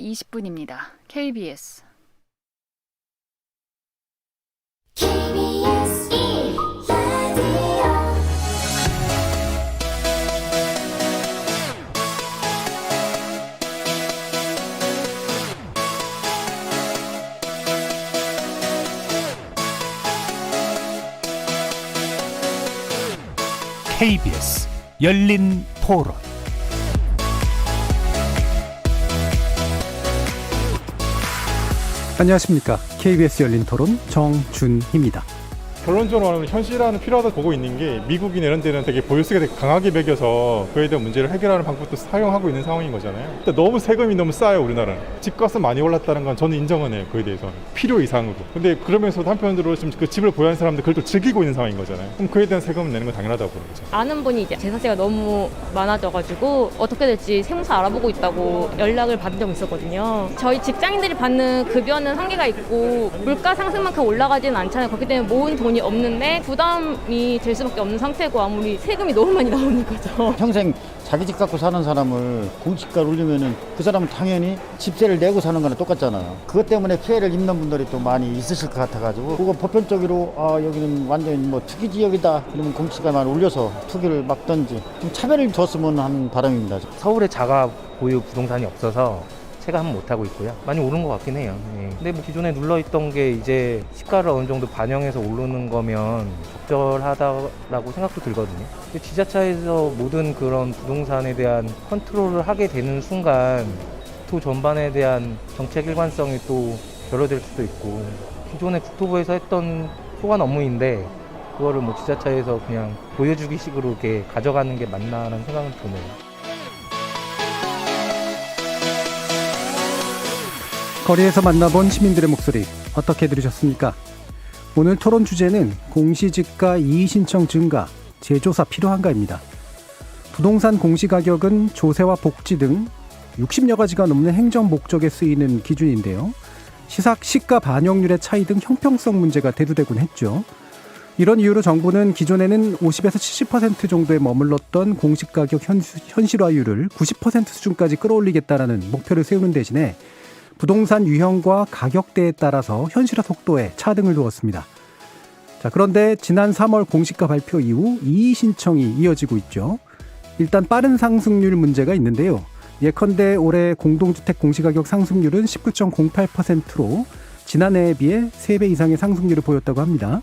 20분입니다. KBS KBS 열린 토론. 안녕하십니까. KBS 열린 토론 정준희입니다. 결론적으로 말하면 현실화는 필요하다고 보고 있는 게 미국이나 이런 데는 되게 보유세가 되게 강하게 매겨서 그에 대한 문제를 해결하는 방법도 사용하고 있는 상황인 거잖아요. 근데 너무 세금이 너무 싸요, 우리나라는. 집값은 많이 올랐다는 건 저는 인정은 해요, 그에 대해서는. 필요 이상으로. 근데 그러면서도 한편으로 지금 그 집을 보유한 사람들 그걸 또 즐기고 있는 상황인 거잖아요. 그럼 그에 대한 세금을 내는 건 당연하다고 보는 거죠. 아는 분이 이제 재산세가 너무 많아져가지고 어떻게 될지 세무사 알아보고 있다고 연락을 받은 적이 있었거든요. 저희 직장인들이 받는 급여는 한계가 있고 물가 상승만큼 올라가지는 않잖아요. 그렇기 때문에 모은 돈이 없는데 부담이 될 수밖에 없는 상태고 아무리 세금이 너무 많이 나오는 거죠. 평생 자기 집 갖고 사는 사람을 공시가를 올리면은 그 사람은 당연히 집세를 내고 사는 거랑 똑같잖아요. 그것 때문에 피해를 입는 분들이 또 많이 있으실 것 같아가지고 그거 보편적으로 여기는 완전 뭐 투기 지역이다 그러면 공시가만 올려서 투기를 막든지 좀 차별을 줬으면 하는 바람입니다. 서울에 자가 보유 부동산이 없어서 체감은 못하고 있고요. 많이 오른 것 같긴 해요. 근데 뭐 기존에 눌러있던 게 이제 시가를 어느 정도 반영해서 오르는 거면 적절하다라고 생각도 들거든요. 근데 지자체에서 모든 그런 부동산에 대한 컨트롤을 하게 되는 순간 국토 전반에 대한 정책 일관성이 또 결여될 수도 있고 기존에 국토부에서 했던 소관 업무인데 그거를 뭐 지자체에서 그냥 보여주기식으로 이렇게 가져가는 게 맞나라는 생각은 드네요. 거리에서 만나본 시민들의 목소리 어떻게 들으셨습니까? 오늘 토론 주제는 공시지가 이의신청 증가, 재조사 필요한가입니다. 부동산 공시가격은 조세와 복지 등 60여 가지가 넘는 행정 목적에 쓰이는 기준인데요. 시가 반영률의 차이 등 형평성 문제가 대두되곤 했죠. 이런 이유로 정부는 기존에는 50에서 70% 정도에 머물렀던 공시가격 현실화율을 90% 수준까지 끌어올리겠다라는 목표를 세우는 대신에 부동산 유형과 가격대에 따라서 현실화 속도에 차등을 두었습니다. 자, 그런데 지난 3월 공시가 발표 이후 이의 신청이 이어지고 있죠. 일단 빠른 상승률 문제가 있는데요. 예컨대 올해 공동주택 공시가격 상승률은 19.08%로 지난해에 비해 3배 이상의 상승률을 보였다고 합니다.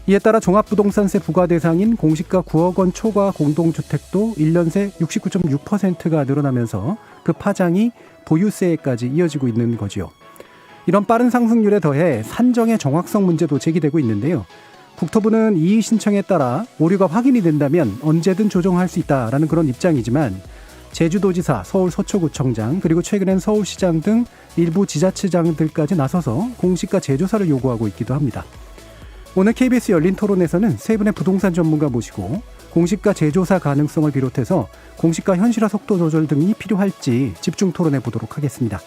이에 따라 종합부동산세 부과 대상인 공시가 9억 원 초과 공동주택도 1년 새 69.6%가 늘어나면서 그 파장이 보유세까지 이어지고 있는 거지요. 이런 빠른 상승률에 더해 산정의 정확성 문제도 제기되고 있는데요. 국토부는 이의 신청에 따라 오류가 확인이 된다면 언제든 조정할 수 있다라는 그런 입장이지만 제주도지사, 서울 서초구청장, 그리고 최근엔 서울시장 등 일부 지자체장들까지 나서서 공시가 재조사를 요구하고 있기도 합니다. 오늘 KBS 열린 토론에서는 세 분의 부동산 전문가 모시고 공시가 재조사 가능성을 비롯해서 공시가 현실화 속도 조절 등이 필요할지 집중 토론해 보도록 하겠습니다.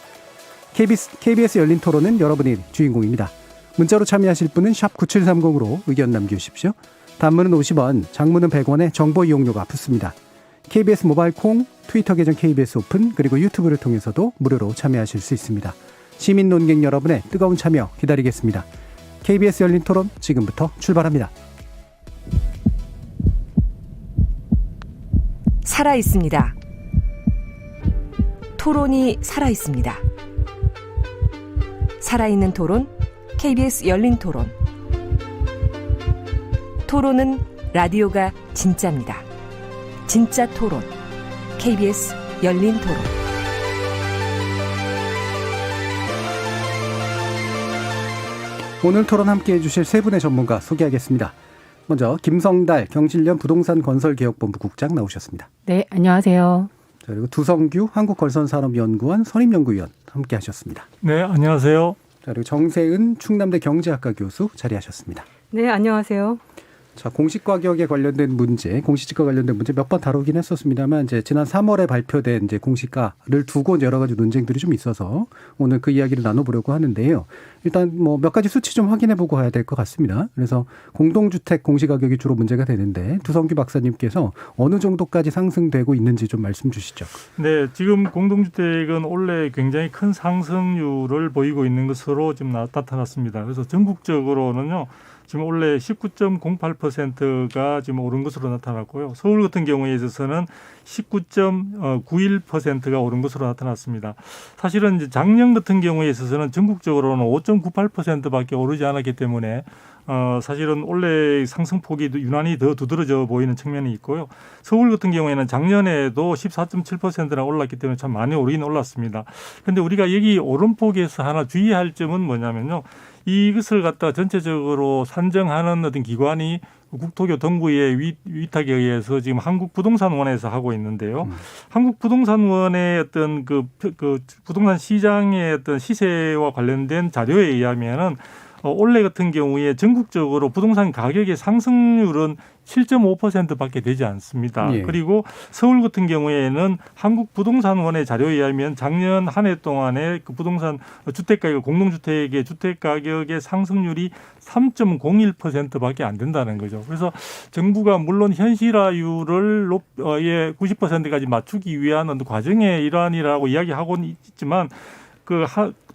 KBS 열린 토론은 여러분이 주인공입니다. 문자로 참여하실 분은 샵 9730으로 의견 남겨주십시오. 단문은 50원, 장문은 100원의 정보 이용료가 붙습니다. KBS 모바일 콩, 트위터 계정 KBS 오픈, 그리고 유튜브를 통해서도 무료로 참여하실 수 있습니다. 시민 논객 여러분의 뜨거운 참여 기다리겠습니다. KBS 열린 토론 지금부터 출발합니다. 살아있습니다. 토론이 살아있습니다. 살아있는 토론, KBS 열린 토론. 토론은 라디오가 진짜입니다. 진짜 토론, KBS 열린 토론. 오늘 토론 함께해 주실 세 분의 전문가 소개하겠습니다. 먼저 김성달 경실련 부동산건설개혁본부 국장 나오셨습니다. 네, 안녕하세요. 자, 그리고 두성규 한국걸선산업연구원 선임연구위원 함께하셨습니다. 네, 안녕하세요. 자, 그리고 정세은 충남대 경제학과 교수 자리하셨습니다. 네, 안녕하세요. 자, 공시가격에 관련된 문제, 공시지가 관련된 문제 몇 번 다루긴 했었습니다만 이제 지난 3월에 발표된 이제 공시가를 두고 여러 가지 논쟁들이 좀 있어서 오늘 그 이야기를 나눠보려고 하는데요. 일단 뭐 몇 가지 수치 좀 확인해보고 가야 될 것 같습니다. 그래서 공동주택 공시가격이 주로 문제가 되는데 두성규 박사님께서 어느 정도까지 상승되고 있는지 좀 말씀 주시죠. 네, 지금 공동주택은 원래 굉장히 큰 상승률을 보이고 있는 것으로 지금 나타났습니다. 그래서 전국적으로는요. 지금 원래 19.08%가 지금 오른 것으로 나타났고요. 서울 같은 경우에 있어서는 19.91%가 오른 것으로 나타났습니다. 사실은 이제 작년 같은 경우에 있어서는 전국적으로는 5.98%밖에 오르지 않았기 때문에 사실은 원래 상승폭이 유난히 더 두드러져 보이는 측면이 있고요. 서울 같은 경우에는 작년에도 14.7%나 올랐기 때문에 참 많이 오르긴 올랐습니다. 그런데 우리가 여기 오름폭에서 하나 주의할 점은 뭐냐면요. 이것을 갖다 전체적으로 산정하는 어떤 기관이 국토교통부의 위탁에 의해서 지금 한국부동산원에서 하고 있는데요. 한국부동산원의 어떤 그 부동산 시장의 어떤 시세와 관련된 자료에 의하면은 올해 같은 경우에 전국적으로 부동산 가격의 상승률은 7.5%밖에 되지 않습니다. 예. 그리고 서울 같은 경우에는 한국부동산원의 자료에 의하면 작년 한 해 동안에 그 부동산 주택가격, 공동주택의 주택가격의 상승률이 3.01%밖에 안 된다는 거죠. 그래서 정부가 물론 현실화율을 90%까지 맞추기 위한 어떤 과정의 일환이라고 이야기하고는 있지만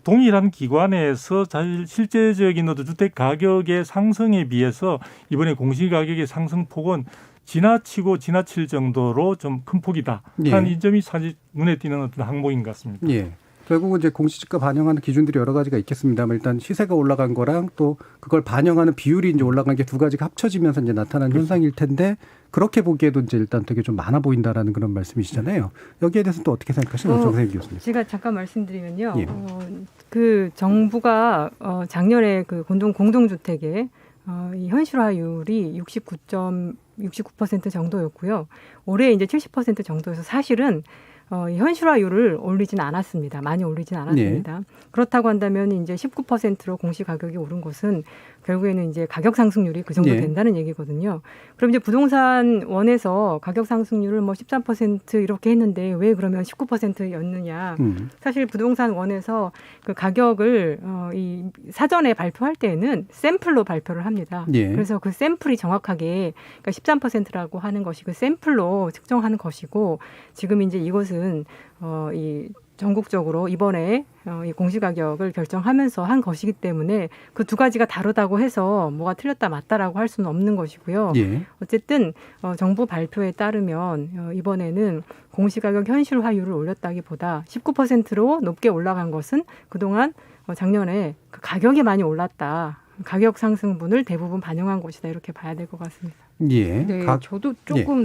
동일한 기관에서 실제적인 주택 가격의 상승에 비해서 이번에 공시가격의 상승폭은 지나칠 정도로 좀 큰 폭이다. 하는 이 점이 사실 눈에 띄는 어떤 항목인 것 같습니다. 예. 결국은 이제 공시지가 반영하는 기준들이 여러 가지가 있겠습니다만 일단 시세가 올라간 거랑 또 그걸 반영하는 비율이 이제 올라간 게 두 가지가 합쳐지면서 이제 나타난 현상일 텐데 그렇게 보기에도 이제 일단 되게 좀 많아 보인다라는 그런 말씀이시잖아요. 여기에 대해서는 또 어떻게 생각하시나요, 정세희 교수님? 제가 잠깐 말씀드리면요. 예. 그 정부가 작년에 그 공동주택의 이 현실화율이 69% 정도였고요. 올해 이제 70% 정도여서 사실은 이 현실화율을 올리진 않았습니다. 많이 올리진 않았습니다. 그렇다고 한다면 이제 19%로 공시 가격이 오른 것은 결국에는 이제 가격 상승률이 그 정도 된다는 얘기거든요. 그럼 이제 부동산원에서 가격 상승률을 뭐 13% 이렇게 했는데 왜 그러면 19%였느냐? 사실 부동산원에서 그 가격을 이 사전에 발표할 때에는 샘플로 발표를 합니다. 그래서 그 샘플이 정확하게 그러니까 13%라고 하는 것이 그 샘플로 측정하는 것이고 지금 이제 이것은 이 전국적으로 이번에 이 공시가격을 결정하면서 한 것이기 때문에 그 두 가지가 다르다고 해서 뭐가 틀렸다 맞다라고 할 수는 없는 것이고요. 어쨌든 정부 발표에 따르면 이번에는 공시가격 현실화율을 올렸다기보다 19%로 높게 올라간 것은 그동안 작년에 그 가격이 많이 올랐다. 가격 상승분을 대부분 반영한 것이다. 이렇게 봐야 될 것 같습니다. 네, 저도 조금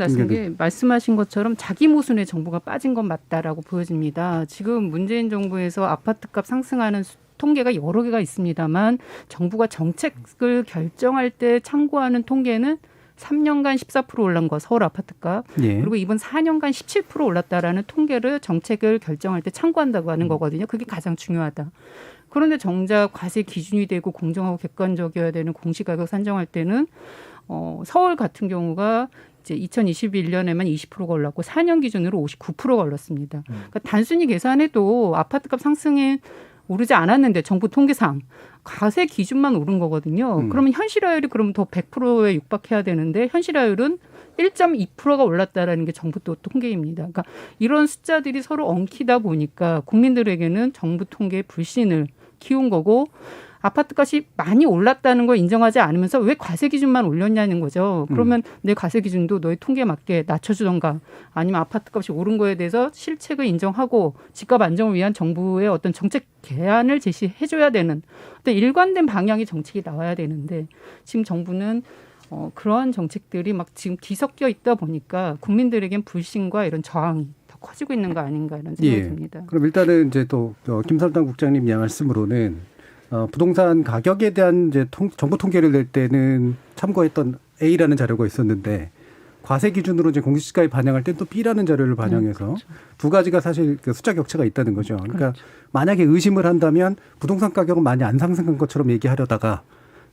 말씀하신 것처럼 자기 모순에 정부가 빠진 건 맞다라고 보여집니다. 지금 문재인 정부에서 아파트값 상승하는 통계가 여러 개가 있습니다만 정부가 정책을 결정할 때 참고하는 통계는 3년간 14% 올란 거 서울 아파트값 그리고 이번 4년간 17% 올랐다라는 통계를 정책을 결정할 때 참고한다고 하는 거거든요. 그게 가장 중요하다. 그런데 정작 과세 기준이 되고 공정하고 객관적이어야 되는 공시가격 산정할 때는 서울 같은 경우가 이제 2021년에만 20%가 올랐고 4년 기준으로 59%가 올랐습니다. 그러니까 단순히 계산해도 아파트값 상승에 오르지 않았는데 정부 통계상 과세 기준만 오른 거거든요. 그러면 현실화율이 그러면 더 100%에 육박해야 되는데 현실화율은 1.2%가 올랐다라는 게 정부 또 통계입니다. 그러니까 이런 숫자들이 서로 엉키다 보니까 국민들에게는 정부 통계의 불신을 키운 거고 아파트값이 많이 올랐다는 걸 인정하지 않으면서 왜 과세 기준만 올렸냐는 거죠. 그러면 내 과세 기준도 너의 통계에 맞게 낮춰주던가 아니면 아파트값이 오른 거에 대해서 실책을 인정하고 집값 안정을 위한 정부의 어떤 정책 개안을 제시해줘야 되는 어떤 일관된 방향의 정책이 나와야 되는데 지금 정부는 그러한 정책들이 막 지금 뒤섞여 있다 보니까 국민들에겐 불신과 이런 저항이 더 커지고 있는 거 아닌가 이런 생각이 듭니다. 그럼 일단은 이제 또 김설당 국장님 말씀으로는 부동산 가격에 대한 이제 정부 통계를 낼 때는 참고했던 A라는 자료가 있었는데 과세 기준으로 이제 공시지가에 반영할 때 또 B라는 자료를 반영해서 두 가지가 사실 그 숫자 격차가 있다는 거죠. 그러니까 만약에 의심을 한다면 부동산 가격은 많이 안 상승한 것처럼 얘기하려다가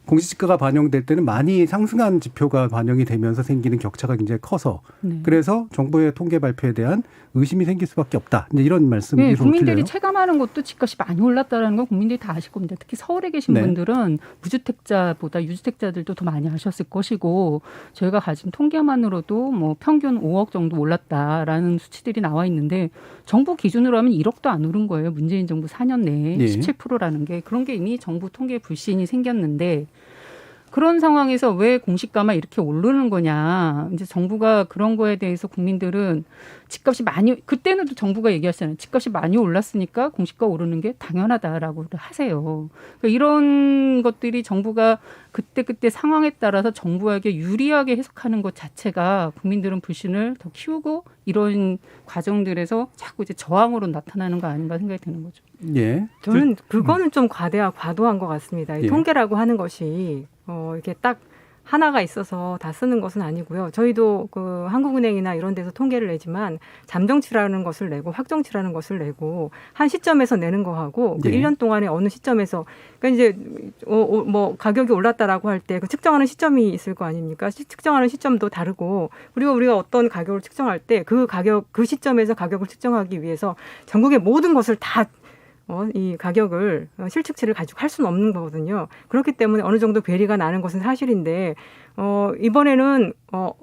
공시지가가 반영될 때는 많이 상승한 지표가 반영이 되면서 생기는 격차가 굉장히 커서 그래서 정부의 통계 발표에 대한 의심이 생길 수밖에 없다. 이제 이런 말씀이 좀 국민들이 들려요. 체감하는 것도 집값이 많이 올랐다는 건 국민들이 다 아실 겁니다. 특히 서울에 계신 분들은 무주택자보다 유주택자들도 더 많이 아셨을 것이고 저희가 가진 통계만으로도 뭐 평균 5억 정도 올랐다라는 수치들이 나와 있는데 정부 기준으로 하면 1억도 안 오른 거예요. 문재인 정부 4년 내에 17%라는 게 그런 게 이미 정부 통계 불신이 생겼는데 그런 상황에서 왜 공시가만 이렇게 오르는 거냐. 이제 정부가 그런 거에 대해서 국민들은 집값이 많이, 그때는 또 정부가 얘기하잖아요. 집값이 많이 올랐으니까 공시가 오르는 게 당연하다라고 하세요. 그러니까 이런 것들이 정부가 그때 상황에 따라서 정부에게 유리하게 해석하는 것 자체가 국민들은 불신을 더 키우고 이런 과정들에서 자꾸 이제 저항으로 나타나는 거 아닌가 생각이 드는 거죠. 예. 저는 그거는 좀 과도한 것 같습니다. 이 통계라고 하는 것이 이렇게 딱 하나가 있어서 다 쓰는 것은 아니고요. 저희도 그 한국은행이나 이런 데서 통계를 내지만 잠정치라는 것을 내고 확정치라는 것을 내고 한 시점에서 내는 거하고 그 1년 동안에 어느 시점에서 그러니까 이제 뭐 가격이 올랐다라고 할 때 그 측정하는 시점이 있을 거 아닙니까? 측정하는 시점도 다르고 그리고 우리가 어떤 가격을 측정할 때 그 가격 그 시점에서 가격을 측정하기 위해서 전국의 모든 것을 다 이 가격을 실측치를 가지고 할 수는 없는 거거든요. 그렇기 때문에 어느 정도 괴리가 나는 것은 사실인데 이번에는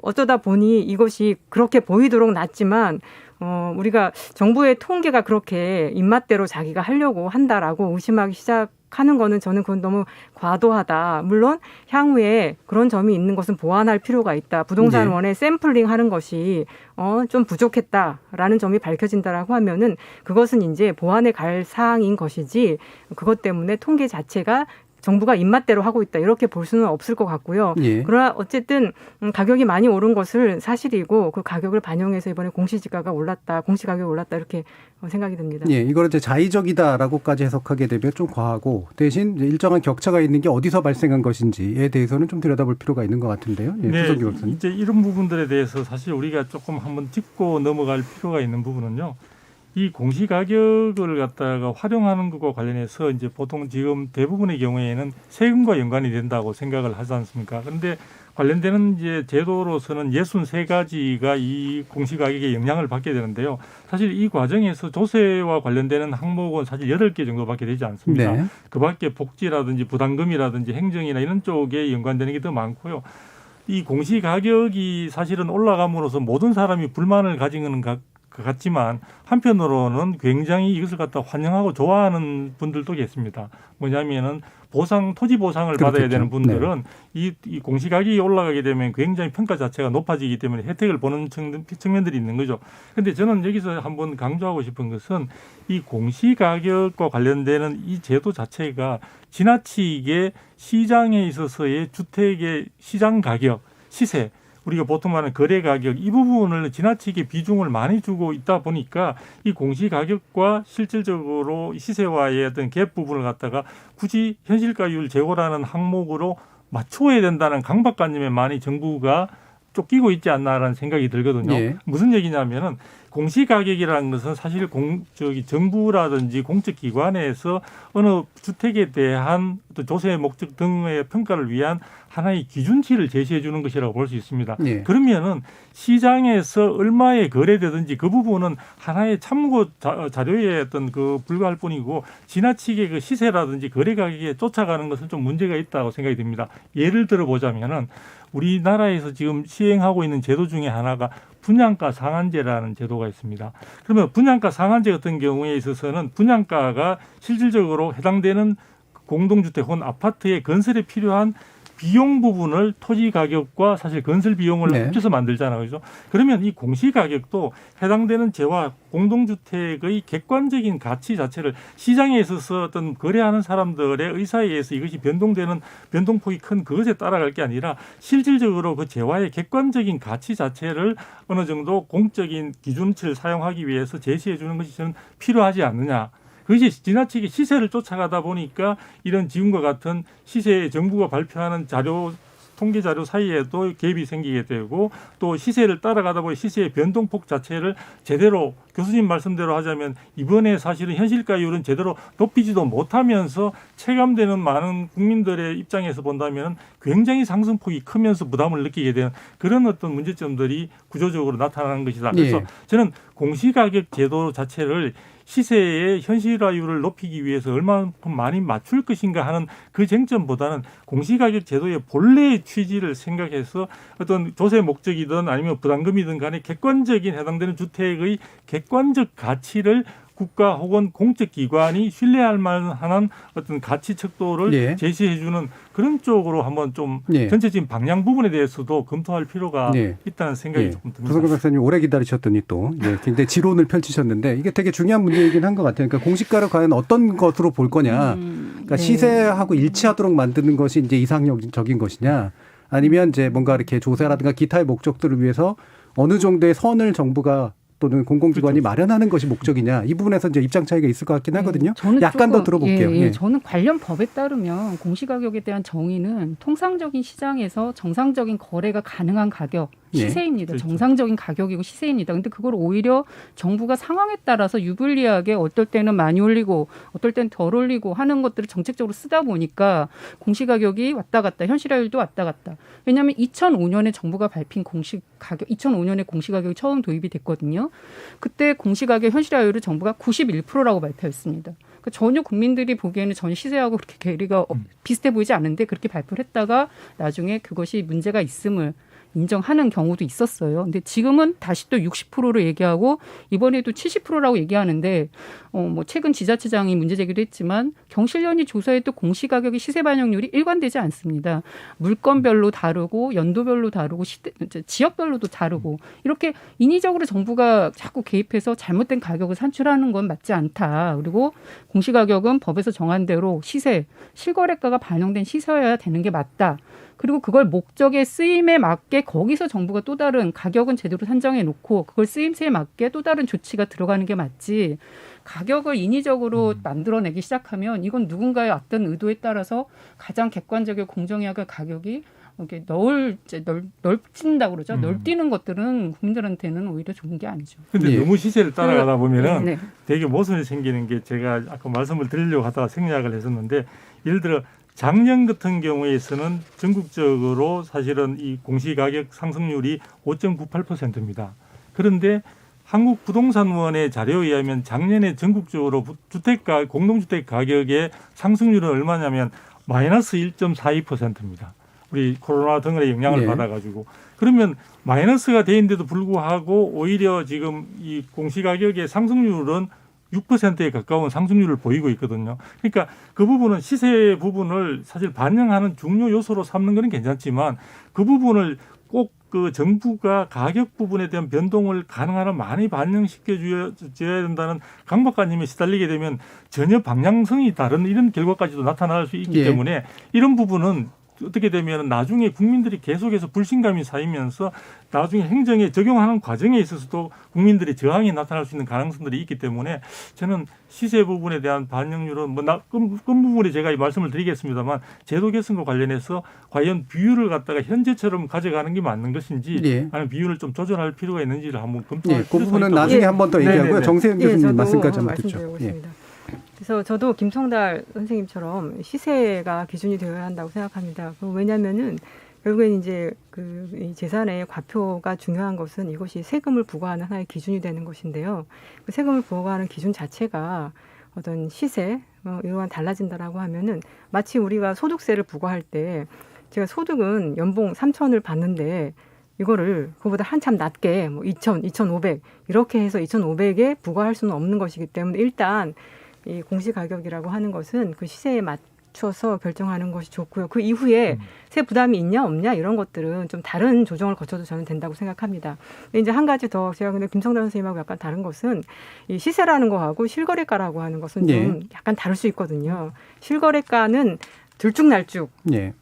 어쩌다 보니 이것이 그렇게 보이도록 났지만 우리가 정부의 통계가 그렇게 입맛대로 자기가 하려고 한다라고 의심하기 시작하는 거는 저는 그건 너무 과도하다. 물론 향후에 그런 점이 있는 것은 보완할 필요가 있다. 부동산원의 샘플링하는 것이 좀 부족했다라는 점이 밝혀진다라고 하면은 그것은 이제 보완에 갈 사항인 것이지 그것 때문에 통계 자체가 정부가 입맛대로 하고 있다 이렇게 볼 수는 없을 것 같고요. 그러나 어쨌든 가격이 많이 오른 것을 사실이고 그 가격을 반영해서 이번에 공시지가가 올랐다, 공시가격이 올랐다 이렇게 생각이 듭니다. 예, 이걸 이제 자의적이다라고까지 해석하게 되면 좀 과하고 대신 일정한 격차가 있는 게 어디서 발생한 것인지에 대해서는 좀 들여다볼 필요가 있는 것 같은데요. 예, 네, 조성규 박사님. 이제 이런 부분들에 대해서 사실 우리가 조금 한번 짚고 넘어갈 필요가 있는 부분은요. 이 공시가격을 갖다가 활용하는 것과 관련해서 이제 보통 지금 대부분의 경우에는 세금과 연관이 된다고 생각을 하지 않습니까? 그런데 관련되는 이제 제도로서는 63가지가 이 공시가격에 영향을 받게 되는데요. 사실 이 과정에서 조세와 관련되는 항목은 사실 8개 정도밖에 되지 않습니다. 그 밖에 복지라든지 부담금이라든지 행정이나 이런 쪽에 연관되는 게 더 많고요. 이 공시가격이 사실은 올라감으로써 모든 사람이 불만을 가지는 같지만 한편으로는 굉장히 이것을 갖다 환영하고 좋아하는 분들도 계십니다. 뭐냐면은 토지 보상을 받아야 되는 분들은 이 공시가격이 올라가게 되면 굉장히 평가 자체가 높아지기 때문에 혜택을 보는 측면들이 있는 거죠. 그런데 저는 여기서 한번 강조하고 싶은 것은 이 공시가격과 관련되는 이 제도 자체가 지나치게 시장에 있어서의 주택의 시장 가격, 시세, 우리가 보통 말하는 거래 가격 이 부분을 지나치게 비중을 많이 주고 있다 보니까 이 공시가격과 실질적으로 시세와의 어떤 갭 부분을 갖다가 굳이 현실가율 제고라는 항목으로 맞춰야 된다는 강박관념에 많이 정부가 쫓기고 있지 않나라는 생각이 들거든요. 무슨 얘기냐면은 공시가격이라는 것은 사실 정부라든지 공적기관에서 어느 주택에 대한 또 조세 목적 등의 평가를 위한 하나의 기준치를 제시해 주는 것이라고 볼 수 있습니다. 그러면은 시장에서 얼마에 거래되든지 그 부분은 하나의 참고 자료에 어떤 불과할 뿐이고 지나치게 그 시세라든지 거래 가격에 쫓아가는 것은 좀 문제가 있다고 생각이 듭니다. 예를 들어 보자면은 우리나라에서 지금 시행하고 있는 제도 중에 하나가 분양가 상한제라는 제도가 있습니다. 그러면 분양가 상한제 같은 경우에 있어서는 분양가가 실질적으로 해당되는 공동주택 혹은 아파트의 건설에 필요한 비용 부분을 토지 가격과 사실 건설 비용을 합쳐서 만들잖아요. 그렇죠? 그러면 이 공시가격도 해당되는 재화 공동주택의 객관적인 가치 자체를 시장에 있어서 어떤 거래하는 사람들의 의사에 의해서 이것이 변동되는 변동폭이 큰 그것에 따라갈 게 아니라 실질적으로 그 재화의 객관적인 가치 자체를 어느 정도 공적인 기준치를 사용하기 위해서 제시해 주는 것이 저는 필요하지 않느냐. 그것이 지나치게 시세를 쫓아가다 보니까 이런 지금과 같은 시세에 정부가 발표하는 자료 통계 자료 사이에도 갭이 생기게 되고 또 시세를 따라가다 보니 시세의 변동폭 자체를 제대로 교수님 말씀대로 하자면 이번에 사실은 현실가율은 제대로 높이지도 못하면서 체감되는 많은 국민들의 입장에서 본다면 굉장히 상승폭이 크면서 부담을 느끼게 되는 그런 어떤 문제점들이 구조적으로 나타나는 것이다. 그래서 저는 공시가격 제도 자체를 시세의 현실화율을 높이기 위해서 얼마만큼 많이 맞출 것인가 하는 그 쟁점보다는 공시가격 제도의 본래의 취지를 생각해서 어떤 조세 목적이든 아니면 부담금이든 간에 객관적인 해당되는 주택의 객관적 가치를 국가 혹은 공적 기관이 신뢰할 만한 어떤 가치 척도를 제시해주는 그런 쪽으로 한번 좀 전체적인 방향 부분에 대해서도 검토할 필요가 있다는 생각이 조금 듭니다. 부석근 박사님 오래 기다리셨더니 또 굉장히 지론을 펼치셨는데 이게 되게 중요한 문제이긴 한 것 같아요. 그러니까 공시가를 과연 어떤 것으로 볼 거냐. 그러니까 시세하고 일치하도록 만드는 것이 이제 이상적인 것이냐. 아니면 이제 뭔가 이렇게 조세라든가 기타의 목적들을 위해서 어느 정도의 선을 정부가 또는 공공기관이 마련하는 것이 목적이냐 이 부분에서 이제 입장 차이가 있을 것 같긴 하거든요. 약간 더 들어볼게요. 저는 관련 법에 따르면 공시가격에 대한 정의는 통상적인 시장에서 정상적인 거래가 가능한 가격 시세입니다. 그렇죠. 정상적인 가격이고 시세입니다. 근데 그걸 오히려 정부가 상황에 따라서 유불리하게 어떨 때는 많이 올리고 어떨 때는 덜 올리고 하는 것들을 정책적으로 쓰다 보니까 공시가격이 왔다 갔다 현실화율도 왔다 갔다. 왜냐하면 2005년에 정부가 발표한 공시가격 2005년에 공시가격이 처음 도입이 됐거든요. 그때 공시가격 현실화율을 정부가 91%라고 발표했습니다. 그러니까 전혀 국민들이 보기에는 전혀 시세하고 그렇게 괴리가 비슷해 보이지 않은데 그렇게 발표를 했다가 나중에 그것이 문제가 있음을 인정하는 경우도 있었어요. 근데 지금은 다시 또 60%로 얘기하고 이번에도 70%라고 얘기하는데 뭐 최근 지자체장이 문제 제기도 했지만 경실련이 조사해도 공시가격의 시세 반영률이 일관되지 않습니다. 물건별로 다르고 연도별로 다르고 지역별로도 다르고 이렇게 인위적으로 정부가 자꾸 개입해서 잘못된 가격을 산출하는 건 맞지 않다. 그리고 공시가격은 법에서 정한 대로 시세, 실거래가가 반영된 시세여야 되는 게 맞다. 그리고 그걸 목적의 쓰임에 맞게 거기서 정부가 또 다른 가격은 제대로 산정해 놓고 그걸 쓰임새에 맞게 또 다른 조치가 들어가는 게 맞지 가격을 인위적으로 만들어내기 시작하면 이건 누군가의 어떤 의도에 따라서 가장 객관적이고 공정하게 가격이 이렇게 넓진다고 그러죠. 넓뛰는 것들은 국민들한테는 오히려 좋은 게 아니죠. 그런데 너무 시세를 따라가다 보면은 되게 모순이 생기는 게 제가 아까 말씀을 드리려고 하다가 생략을 했었는데 예를 들어 작년 같은 경우에서는 전국적으로 사실은 이 공시가격 상승률이 5.98%입니다. 그런데 한국부동산원의 자료에 의하면 작년에 전국적으로 주택가 공동주택 가격의 상승률은 얼마냐면 마이너스 1.42%입니다. 우리 코로나 등의 영향을 받아가지고 그러면 마이너스가 되는데도 불구하고 오히려 지금 이 공시가격의 상승률은 6%에 가까운 상승률을 보이고 있거든요. 그러니까 그 부분은 시세 부분을 사실 반영하는 중요 요소로 삼는 것은 괜찮지만 그 부분을 꼭 그 정부가 가격 부분에 대한 변동을 가능한 한 많이 반영시켜 줘야 된다는 강 박사님이 시달리게 되면 전혀 방향성이 다른 이런 결과까지도 나타날 수 있기 때문에 이런 부분은 어떻게 되면 나중에 국민들이 계속해서 불신감이 쌓이면서 나중에 행정에 적용하는 과정에 있어서도 국민들의 저항이 나타날 수 있는 가능성들이 있기 때문에 저는 시세 부분에 대한 반영률은 끈 부분에 제가 말씀을 드리겠습니다만 제도 개선과 관련해서 과연 비율을 갖다가 현재처럼 가져가는 게 맞는 것인지 아니면 비율을 좀 조절할 필요가 있는지를 한번 검토할 필요가 그 부분은 나중에 한 번 더 얘기하고요. 정세현 교수님 말씀까지 한번 듣죠. 그래서 저도 김성달 선생님처럼 시세가 기준이 되어야 한다고 생각합니다. 왜냐하면은 결국엔 이제 이 재산의 과표가 중요한 것은 이것이 세금을 부과하는 하나의 기준이 되는 것인데요. 그 세금을 부과하는 기준 자체가 어떤 시세 이러한 달라진다라고 하면은 마치 우리가 소득세를 부과할 때 제가 소득은 연봉 3,000을 받는데 이거를 그보다 한참 낮게 2,000, 2,500 이렇게 해서 2,500에 부과할 수는 없는 것이기 때문에 일단 이 공시가격이라고 하는 것은 그 시세에 맞춰서 결정하는 것이 좋고요. 그 이후에 세 부담이 있냐 없냐 이런 것들은 좀 다른 조정을 거쳐도 저는 된다고 생각합니다. 이제 한 가지 더 제가 근데 김성달 선생님하고 약간 다른 것은 이 시세라는 거하고 실거래가라고 하는 것은 좀 약간 다를 수 있거든요. 실거래가는 들쭉날쭉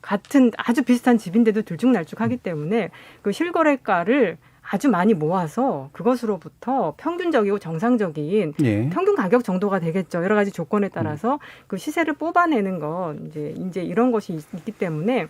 같은 아주 비슷한 집인데도 들쭉날쭉하기 때문에 그 실거래가를 아주 많이 모아서 그것으로부터 평균적이고 정상적인 평균 가격 정도가 되겠죠. 여러 가지 조건에 따라서 그 시세를 뽑아내는 건 이제 이런 것이 있기 때문에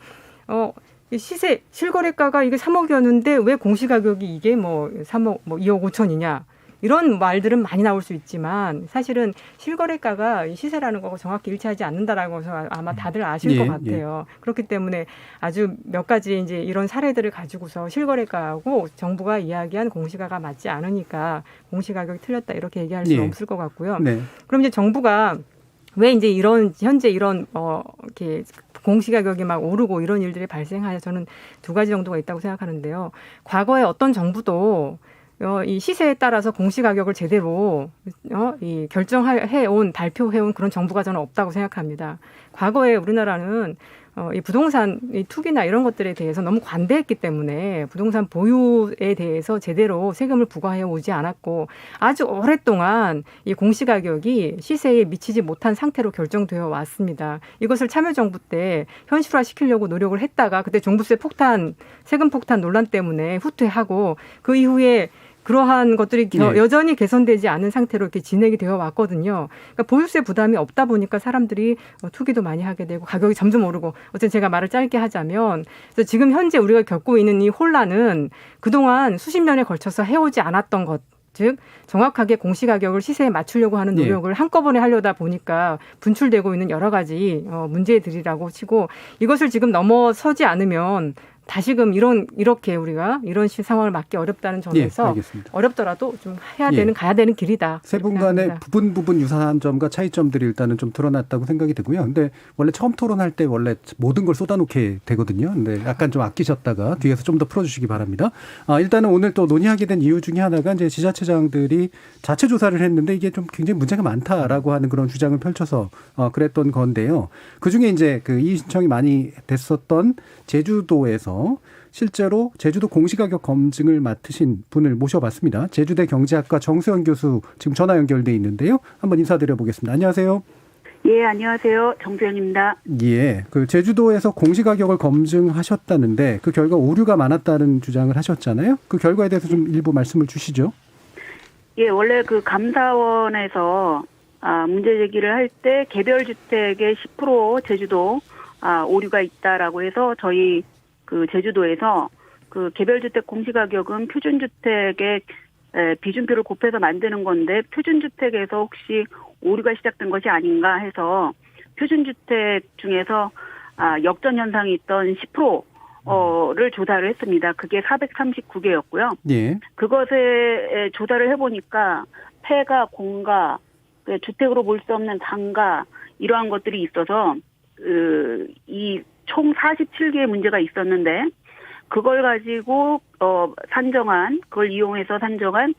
시세 실거래가가 이게 3억이었는데 왜 공시가격이 이게 뭐 3억 뭐 2억 5천이냐 이런 말들은 많이 나올 수 있지만 사실은 실거래가가 시세라는 거고 정확히 일치하지 않는다라고 해서 아마 다들 아실 것 같아요. 그렇기 때문에 아주 몇 가지 이제 이런 사례들을 가지고서 실거래가하고 정부가 이야기한 공시가가 맞지 않으니까 공시가격이 틀렸다 이렇게 얘기할 수는 없을 것 같고요. 그럼 이제 정부가 왜 이제 현재 이런 이렇게 공시가격이 막 오르고 이런 일들이 발생하여 저는 두 가지 정도가 있다고 생각하는데요. 과거에 어떤 정부도 이 시세에 따라서 공시가격을 제대로 이 결정해온 발표해온 그런 정부가 저는 없다고 생각합니다. 과거에 우리나라는 이 부동산 이 투기나 이런 것들에 대해서 너무 관대했기 때문에 부동산 보유에 대해서 제대로 세금을 부과해 오지 않았고 아주 오랫동안 이 공시가격이 시세에 미치지 못한 상태로 결정되어 왔습니다. 이것을 참여정부 때 현실화시키려고 노력을 했다가 그때 종부세 폭탄, 세금 폭탄 논란 때문에 후퇴하고 그 이후에 그러한 것들이 여전히 개선되지 않은 상태로 이렇게 진행이 되어 왔거든요. 그러니까 보유세 부담이 없다 보니까 사람들이 투기도 많이 하게 되고 가격이 점점 오르고 어쨌든 제가 말을 짧게 하자면 그래서 지금 현재 우리가 겪고 있는 이 혼란은 그동안 수십 년에 걸쳐서 해오지 않았던 것. 즉 정확하게 공시가격을 시세에 맞추려고 하는 노력을 한꺼번에 하려다 보니까 분출되고 있는 여러 가지 문제들이라고 치고 이것을 지금 넘어서지 않으면 다시금 이렇게 우리가 이런 상황을 막기 어렵다는 점에서 어렵더라도 좀 해야 되는 가야 되는 길이다. 세 분 간의 부분 유사한 점과 차이점들이 일단은 좀 드러났다고 생각이 되고요. 근데 원래 처음 토론할 때 원래 모든 걸 쏟아놓게 되거든요. 근데 약간 좀 아끼셨다가 뒤에서 좀 더 풀어주시기 바랍니다. 일단은 오늘 또 논의하게 된 이유 중에 하나가 이제 지자체장들이 자체 조사를 했는데 이게 좀 굉장히 문제가 많다라고 하는 그런 주장을 펼쳐서 그랬던 건데요. 그 중에 이제 그 이의 신청이 많이 됐었던 제주도에서 실제로 제주도 공시가격 검증을 맡으신 분을 모셔봤습니다. 제주대 경제학과 정수영 교수 지금 전화 연결돼 있는데요. 한번 인사드려 보겠습니다. 안녕하세요. 예, 안녕하세요. 정수영입니다. 예, 그 제주도에서 공시가격을 검증하셨다는데 그 결과 오류가 많았다는 주장을 하셨잖아요. 그 결과에 대해서 좀 일부 말씀을 주시죠. 예, 원래 그 감사원에서 문제 제기를 할 때 개별 주택의 10% 제주도 오류가 있다라고 해서 저희 그 제주도에서 그 개별주택 공시가격은 표준주택의 비준표를 곱해서 만드는 건데 표준주택에서 혹시 오류가 시작된 것이 아닌가 해서 표준주택 중에서 역전 현상이 있던 10%를 조사를 했습니다. 그게 439개였고요. 예. 그것에 조사를 해보니까 폐가, 공가, 주택으로 볼 수 없는 상가 이러한 것들이 있어서 이 총 47개의 문제가 있었는데 그걸 가지고 그걸 이용해서 산정한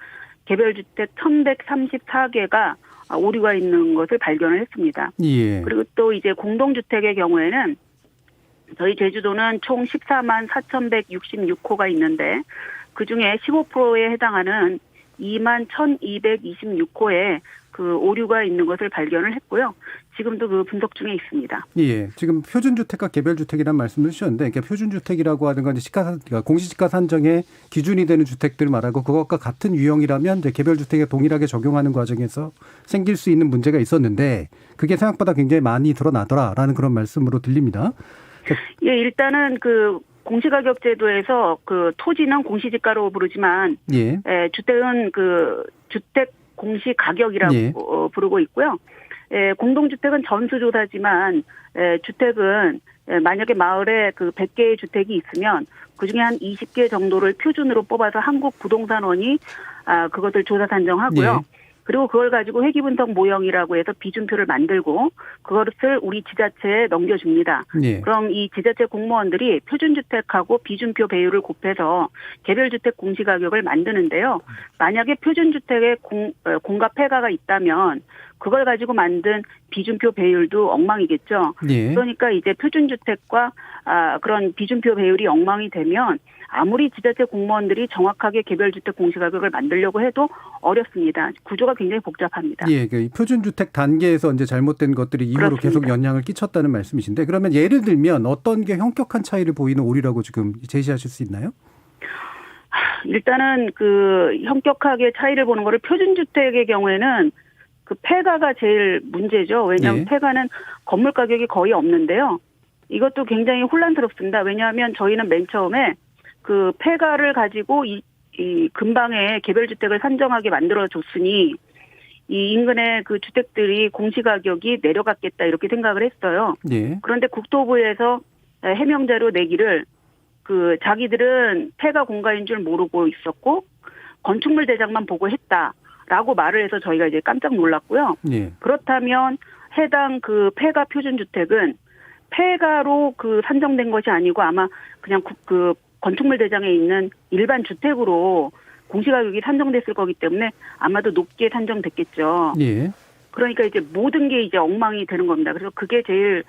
개별주택 1134개가 오류가 있는 것을 발견을 했습니다. 예. 그리고 또 이제 공동주택의 경우에는 저희 제주도는 총 14만 4,166호가 있는데 그중에 15%에 해당하는 2만 1,226호에 그 오류가 있는 것을 발견을 했고요. 지금도 그 분석 중에 있습니다. 예, 지금 표준주택과 개별주택이라는 말씀을 주셨는데, 그러니까 표준주택이라고 하는 건 그러니까 공시지가 산정의 기준이 되는 주택들 말하고 그것과 같은 유형이라면 이제 개별주택에 동일하게 적용하는 과정에서 생길 수 있는 문제가 있었는데, 그게 생각보다 굉장히 많이 드러나더라라는 그런 말씀으로 들립니다. 예, 일단은 그 공시가격 제도에서 그 토지는 공시지가로 부르지만, 주택은 그 주택 공시가격이라고 부르고 있고요. 공동주택은 전수조사지만 주택은 만약에 마을에 그 100개의 주택이 있으면 그중에 한 20개 정도를 표준으로 뽑아서 한국부동산원이 그것을 조사 산정하고요. 그리고 그걸 가지고 회귀분석 모형이라고 해서 비준표를 만들고 그것을 우리 지자체에 넘겨줍니다. 그럼 이 지자체 공무원들이 표준주택하고 비준표 배율을 곱해서 개별주택 공시가격을 만드는데요. 만약에 표준주택에 공가 폐가가 있다면 그걸 가지고 만든 비준표 배율도 엉망이겠죠. 그러니까 이제 표준주택과 그런 비준표 배율이 엉망이 되면 아무리 지자체 공무원들이 정확하게 개별주택 공시가격을 만들려고 해도 어렵습니다. 구조가 굉장히 복잡합니다. 예, 그 표준주택 단계에서 이제 잘못된 것들이 이후로 그렇습니다. 계속 영향을 끼쳤다는 말씀이신데, 그러면 예를 들면 어떤 게 현격한 차이를 보이는 오류라고 지금 제시하실 수 있나요? 일단은 그 현격하게 차이를 보는 거를 표준주택의 경우에는 그 폐가가 제일 문제죠. 왜냐하면 폐가는 건물 가격이 거의 없는데요. 이것도 굉장히 혼란스럽습니다. 왜냐하면 저희는 맨 처음에 그 폐가를 가지고 이 근방에 개별주택을 산정하게 만들어줬으니 이 인근의 그 주택들이 공시가격이 내려갔겠다 이렇게 생각을 했어요. 예. 그런데 국토부에서 해명자료 내기를 그 자기들은 폐가 공가인 줄 모르고 있었고 건축물 대장만 보고 했다라고 말을 해서 저희가 이제 깜짝 놀랐고요. 예. 그렇다면 해당 그 폐가 표준주택은 폐가로 그 산정된 것이 아니고 아마 그냥 그 건축물 대장에 있는 일반 주택으로 공시가격이 산정됐을 거기 때문에 아마도 높게 산정됐겠죠. 예. 그러니까 이제 모든 게 이제 엉망이 되는 겁니다. 그래서 그게 제일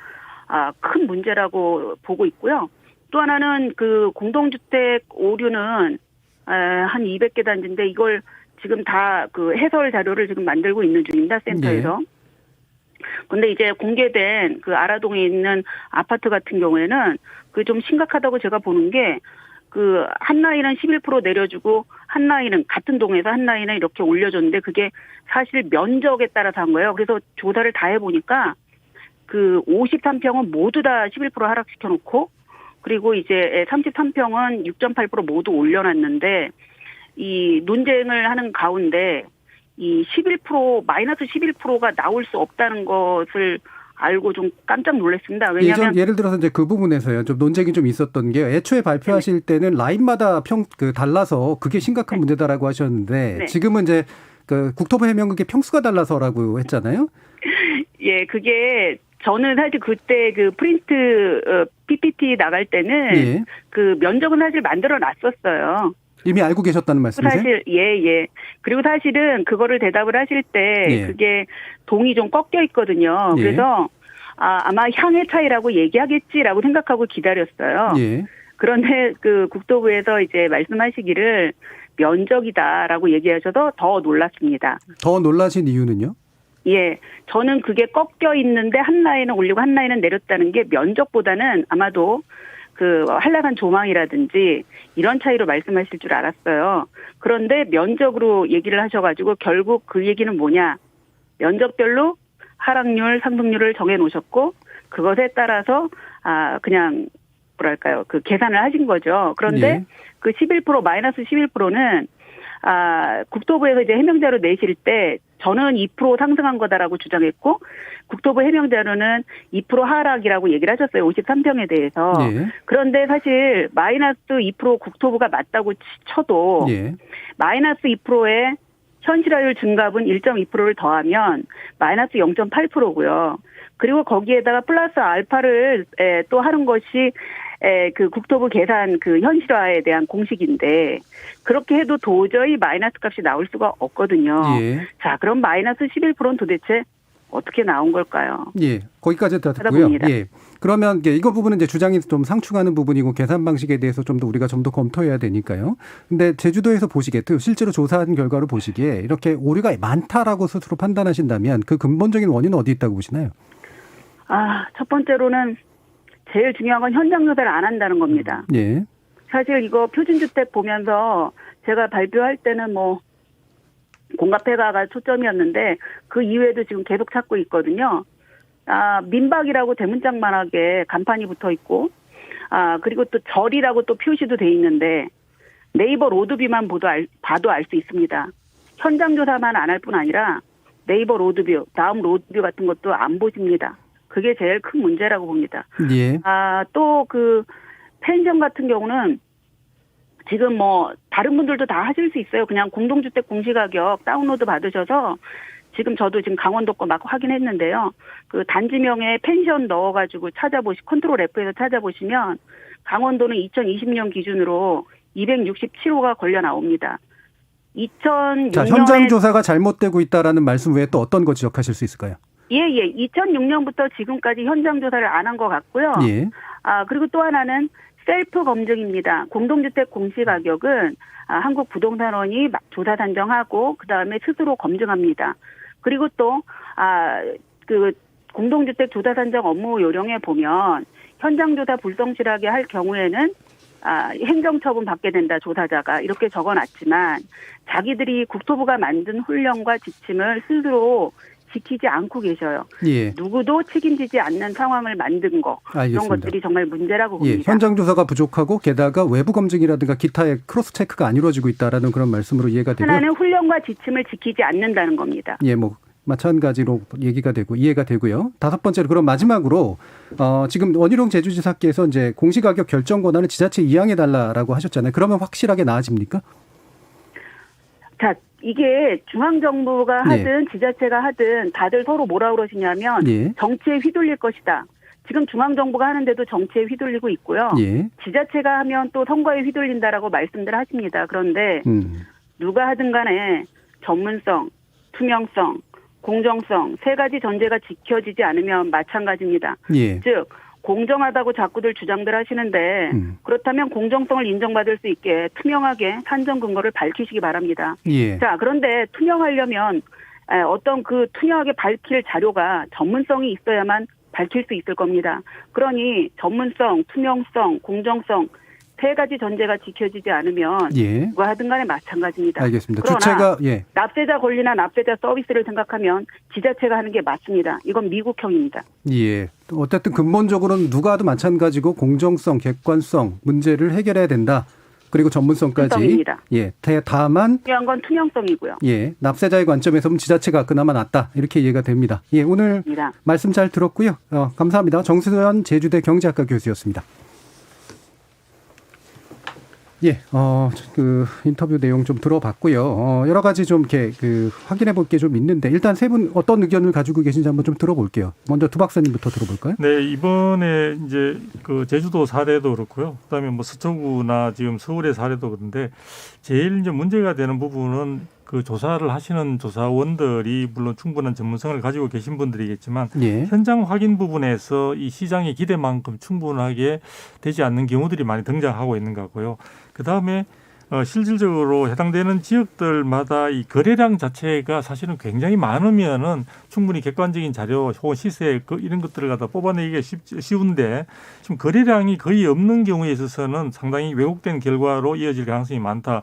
큰 문제라고 보고 있고요. 또 하나는 그 공동주택 오류는 한 200개 단지인데 이걸 지금 다 그 해설 자료를 지금 만들고 있는 중입니다. 센터에서. 근데 이제 공개된 그 아라동에 있는 아파트 같은 경우에는 그 좀 심각하다고 제가 보는 게 그 한 라인은 11% 내려주고 한 라인은 같은 동에서 한 라인은 이렇게 올려줬는데 그게 사실 면적에 따라서 한 거예요. 그래서 조사를 다 해보니까 그 53평은 모두 다 11% 하락시켜 놓고 그리고 이제 33평은 6.8% 모두 올려놨는데 이 논쟁을 하는 가운데 이 11% 마이너스 11%가 나올 수 없다는 것을 알고 좀 깜짝 놀랐습니다. 왜냐하면 예를 들어서 이제 그 부분에서요. 좀 논쟁이 좀 있었던 게 애초에 발표하실 때는 라인마다 달라서 그게 심각한 문제다라고 하셨는데 지금은 이제 그 국토부 해명 그게 평수가 달라서라고 했잖아요. 예, 그게 저는 사실 그때 그 프린트 PPT 나갈 때는 그 면적은 사실 만들어 놨었어요. 이미 알고 계셨다는 말씀이세요? 사실 예. 그리고 사실은 그거를 대답을 하실 때 그게 동이 좀 꺾여 있거든요. 그래서 아마 향의 차이라고 얘기하겠지라고 생각하고 기다렸어요. 그런데 그 국토부에서 이제 말씀하시기를 면적이다라고 얘기하셔서 더 놀랐습니다. 더 놀라신 이유는요? 예, 저는 그게 꺾여 있는데 한 라인은 올리고 한 라인은 내렸다는 게 면적보다는 아마도 그 한라산 조망이라든지 이런 차이로 말씀하실 줄 알았어요. 그런데 면적으로 얘기를 하셔가지고 결국 그 얘기는 뭐냐. 면적별로 하락률, 상승률을 정해놓으셨고 그것에 따라서 그냥 뭐랄까요. 그 계산을 하신 거죠. 그런데 그 11% 마이너스 11%는 국토부에서 이제 해명자료 내실 때 저는 2% 상승한 거다라고 주장했고 국토부 해명자료는 2% 하락이라고 얘기를 하셨어요. 53평에 대해서. 그런데 사실 마이너스 2% 국토부가 맞다고 쳐도 마이너스 2%의 현실화율 증가분 1.2%를 더하면 마이너스 0.8%고요. 그리고 거기에다가 플러스 알파를 또 하는 것이 그 국토부 계산 그 현실화에 대한 공식인데 그렇게 해도 도저히 마이너스 값이 나올 수가 없거든요. 자, 그럼 마이너스 11%는 도대체 어떻게 나온 걸까요? 예, 거기까지 듣고요. 예, 그러면 이거 부분은 이제 주장이 좀 상충하는 부분이고 계산 방식에 대해서 좀 더 우리가 좀 더 검토해야 되니까요. 근데 제주도에서 보시기에 실제로 조사한 결과로 보시기에 이렇게 오류가 많다라고 스스로 판단하신다면 그 근본적인 원인은 어디 있다고 보시나요? 첫 번째로는 제일 중요한 건 현장 조사를 안 한다는 겁니다. 사실 이거 표준주택 보면서 제가 발표할 때는 뭐 공가폐가가 초점이었는데 그 이후에도 지금 계속 찾고 있거든요. 민박이라고 대문짝만하게 간판이 붙어 있고 그리고 또 절이라고 또 표시도 돼 있는데 네이버 로드뷰만 봐도 알 수 있습니다. 현장 조사만 안 할 뿐 아니라 네이버 로드뷰, 다음 로드뷰 같은 것도 안 보십니다. 그게 제일 큰 문제라고 봅니다. 또 그 펜션 같은 경우는 지금 뭐 다른 분들도 다 하실 수 있어요. 그냥 공동주택 공시가격 다운로드 받으셔서 지금 저도 지금 강원도 거 막 확인했는데요. 그 단지명에 펜션 넣어가지고 컨트롤 F에서 찾아보시면 강원도는 2020년 기준으로 267호가 걸려 나옵니다. 2006년에 자, 현장 조사가 잘못되고 있다라는 말씀 외에 또 어떤 거 지적하실 수 있을까요? 2006년부터 지금까지 현장 조사를 안 한 것 같고요. 그리고 또 하나는 셀프 검증입니다. 공동주택 공시가격은 한국부동산원이 조사 산정하고 그다음에 스스로 검증합니다. 그리고 또 그 공동주택 조사 산정 업무 요령에 보면 현장 조사 불성실하게 할 경우에는 행정처분 받게 된다 조사자가 이렇게 적어놨지만 자기들이 국토부가 만든 훈령과 지침을 스스로 지키지 않고 계셔요. 예. 누구도 책임지지 않는 상황을 만든 거. 알겠습니다. 이런 것들이 정말 문제라고 예, 봅니다. 현장 조사가 부족하고 게다가 외부 검증이라든가 기타의 크로스 체크가 안 이루어지고 있다라는 그런 말씀으로 이해가 되고요. 하나는 훈련과 지침을 지키지 않는다는 겁니다. 예, 뭐 마찬가지로 얘기가 되고 이해가 되고요. 다섯 번째로 그럼 마지막으로 지금 원희룡 제주지사께서 이제 공시가격 결정 권한을 지자체에 이양해 달라라고 하셨잖아요. 그러면 확실하게 나아집니까? 자, 이게 중앙정부가 하든 지자체가 하든 다들 서로 뭐라 그러시냐면 예. 정치에 휘둘릴 것이다. 지금 중앙정부가 하는데도 정치에 휘둘리고 있고요. 예. 지자체가 하면 또 선거에 휘둘린다라고 말씀들 하십니다. 그런데 누가 하든 간에 전문성, 투명성, 공정성 세 가지 전제가 지켜지지 않으면 마찬가지입니다. 예. 즉 공정하다고 자꾸들 주장들 하시는데 그렇다면 공정성을 인정받을 수 있게 투명하게 산정 근거를 밝히시기 바랍니다. 예. 자, 그런데 투명하려면 어떤 그 투명하게 밝힐 자료가 전문성이 있어야만 밝힐 수 있을 겁니다. 그러니 전문성, 투명성, 공정성 세 가지 전제가 지켜지지 않으면 예. 누가 하든 간에 마찬가지입니다. 알겠습니다. 그러나 주체가 납세자 권리나 납세자 서비스를 생각하면 지자체가 하는 게 맞습니다. 이건 미국형입니다. 예. 어쨌든 근본적으로는 누가 하도 마찬가지고 공정성, 객관성 문제를 해결해야 된다. 그리고 전문성까지. 투명입니다. 예. 다만 중요한 건 투명성이고요. 예. 납세자의 관점에서 보면 지자체가 그나마 낫다. 이렇게 이해가 됩니다. 예. 오늘 말씀 잘 들었고요. 감사합니다. 정수현 제주대 경제학과 교수였습니다. 예, 그 인터뷰 내용 좀 들어봤고요. 여러 가지 좀 이렇게 확인해 볼 게 좀 있는데 일단 세 분 어떤 의견을 가지고 계신지 한번 좀 들어볼게요. 먼저 두 박사님부터 들어볼까요? 네, 이번에 이제 그 제주도 사례도 그렇고요. 그다음에 뭐 서초구나 지금 서울의 사례도 그런데 제일 이제 문제가 되는 부분은 그 조사를 하시는 조사원들이 물론 충분한 전문성을 가지고 계신 분들이겠지만 예. 현장 확인 부분에서 이 시장의 기대만큼 충분하게 되지 않는 경우들이 많이 등장하고 있는 것 같고요. 그다음에 실질적으로 해당되는 지역들마다 이 거래량 자체가 사실은 굉장히 많으면은 충분히 객관적인 자료 혹은 시세 이런 것들을 갖다 뽑아내기가 쉬운데 지금 거래량이 거의 없는 경우에 있어서는 상당히 왜곡된 결과로 이어질 가능성이 많다.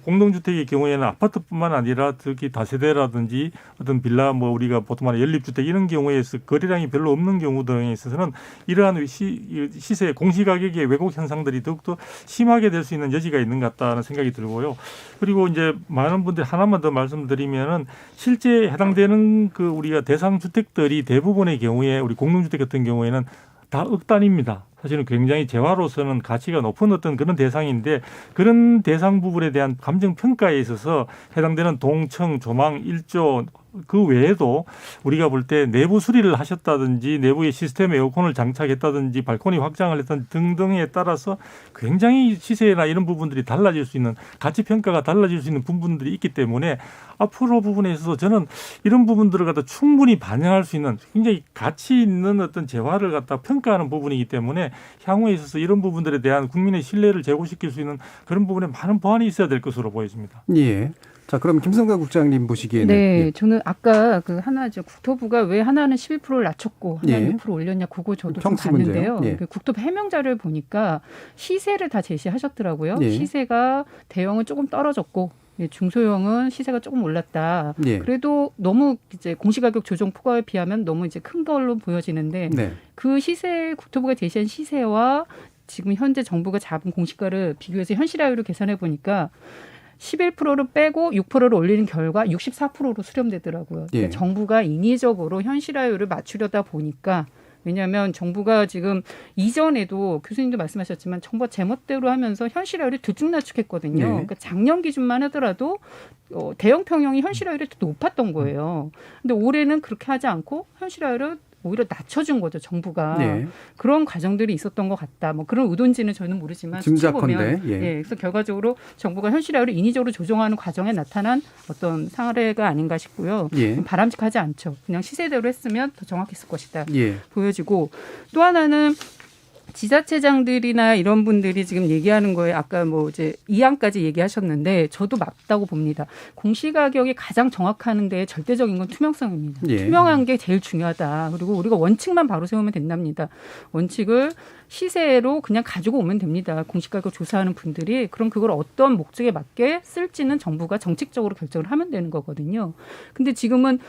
공동주택의 경우에는 아파트뿐만 아니라 특히 다세대라든지 어떤 빌라 뭐 우리가 보통 말하는 연립주택 이런 경우에서 거래량이 별로 없는 경우 등에 있어서는 이러한 시세 공시가격의 왜곡 현상들이 더욱더 심하게 될 수 있는 여지가 있는 것 같다는 생각이 들고요. 그리고 이제 많은 분들이 하나만 더 말씀드리면은 실제 해당되는 그 우리가 대상 주택들이 대부분의 경우에 우리 공동주택 같은 경우에는 다 억 단위입니다. 사실은 굉장히 재화로서는 가치가 높은 어떤 그런 대상인데 그런 대상 부분에 대한 감정 평가에 있어서 해당되는 동청, 조망, 일조 그 외에도 우리가 볼 때 내부 수리를 하셨다든지 내부의 시스템에 에어컨을 장착했다든지 발코니 확장을 했던 등등에 따라서 굉장히 시세나 이런 부분들이 달라질 수 있는 가치 평가가 달라질 수 있는 부분들이 있기 때문에 앞으로 부분에 있어서 저는 이런 부분들을 갖다 충분히 반영할 수 있는 굉장히 가치 있는 어떤 재화를 갖다 평가하는 부분이기 때문에 향후에 있어서 이런 부분들에 대한 국민의 신뢰를 제고시킬 수 있는 그런 부분에 많은 보완이 있어야 될 것으로 보여집니다. 예. 자, 그럼 김성관 국장님 보시기에는 네, 저는 아까 그 하나죠. 국토부가 왜 하나는 11%를 낮췄고 하나는 6% 올렸냐 그거 저도 좀 봤는데요. 예. 그 국토부 해명 자료를 보니까 시세를 다 제시하셨더라고요. 예. 시세가 대형은 조금 떨어졌고 중소형은 시세가 조금 올랐다. 예. 그래도 너무 이제 공시가격 조정 폭과에 비하면 너무 이제 큰 걸로 보여지는데 그 시세 국토부가 제시한 시세와 지금 현재 정부가 잡은 공시가를 비교해서 현실화율을 계산해 보니까 11%를 빼고 6%를 올리는 결과 64%로 수렴되더라고요. 예. 그러니까 정부가 인위적으로 현실화율을 맞추려다 보니까 왜냐하면 정부가 지금 이전에도 교수님도 말씀하셨지만 정부가 제멋대로 하면서 현실화율을 들쭉날쭉했거든요. 네. 그러니까 작년 기준만 하더라도 대형 평형이 현실화율이 더 높았던 거예요. 근데 올해는 그렇게 하지 않고 현실화율을 오히려 낮춰준 거죠, 정부가. 네. 그런 과정들이 있었던 것 같다. 뭐 그런 의도인지는 저는 모르지만 짐작컨대. 그래서 결과적으로 정부가 현실화율을 인위적으로 조정하는 과정에 나타난 어떤 사례가 아닌가 싶고요. 예. 바람직하지 않죠. 그냥 시세대로 했으면 더 정확했을 것이다. 예. 보여지고 또 하나는 지자체장들이나 이런 분들이 지금 얘기하는 거에 아까 뭐 이제 이항까지 얘기하셨는데 저도 맞다고 봅니다. 공시가격이 가장 정확하는 데 절대적인 건 투명성입니다. 예. 투명한 게 제일 중요하다. 그리고 우리가 원칙만 바로 세우면 된답니다. 원칙을 시세로 그냥 가지고 오면 됩니다. 공시가격 조사하는 분들이. 그럼 그걸 어떤 목적에 맞게 쓸지는 정부가 정책적으로 결정을 하면 되는 거거든요. 근데 지금은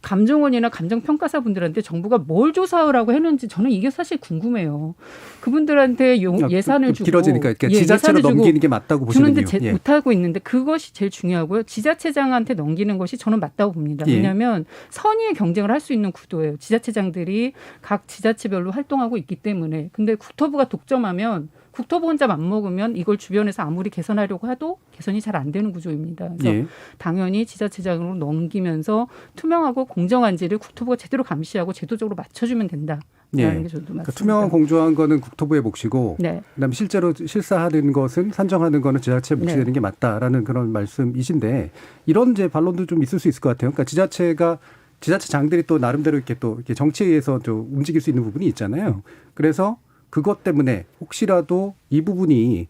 감정원이나 감정평가사분들한테 정부가 뭘 조사하라고 했는지 저는 이게 사실 궁금해요. 그분들한테 예산을 주고 길어지니까 이렇게 지자체로 넘기는 게 맞다고 보시는군요. 주는데 못하고 있는데 그것이 제일 중요하고요. 지자체장한테 넘기는 것이 저는 맞다고 봅니다. 왜냐하면 선의의 경쟁을 할 수 있는 구도예요. 지자체장들이 각 지자체별로 활동하고 있기 때문에. 근데 국토부가 독점하면 국토부 혼자 맘먹으면 이걸 주변에서 아무리 개선하려고 해도 개선이 잘 안 되는 구조입니다. 그래서 당연히 지자체장으로 넘기면서 투명하고 공정한지를 국토부가 제대로 감시하고 제도적으로 맞춰주면 된다. 라는 게 저도 맞습니다. 그러니까 투명한 공정한 거는 국토부의 몫이고 그다음에 실제로 실사하는 것은 산정하는 거는 지자체의 몫이 되는 게 맞다라는 그런 말씀이신데 이런 이제 반론도 좀 있을 수 있을 것 같아요. 그러니까 지자체장들이 또 나름대로 이렇게 또 이렇게 정치에 의해서 좀 움직일 수 있는 부분이 있잖아요. 그래서 그것 때문에 혹시라도 이 부분이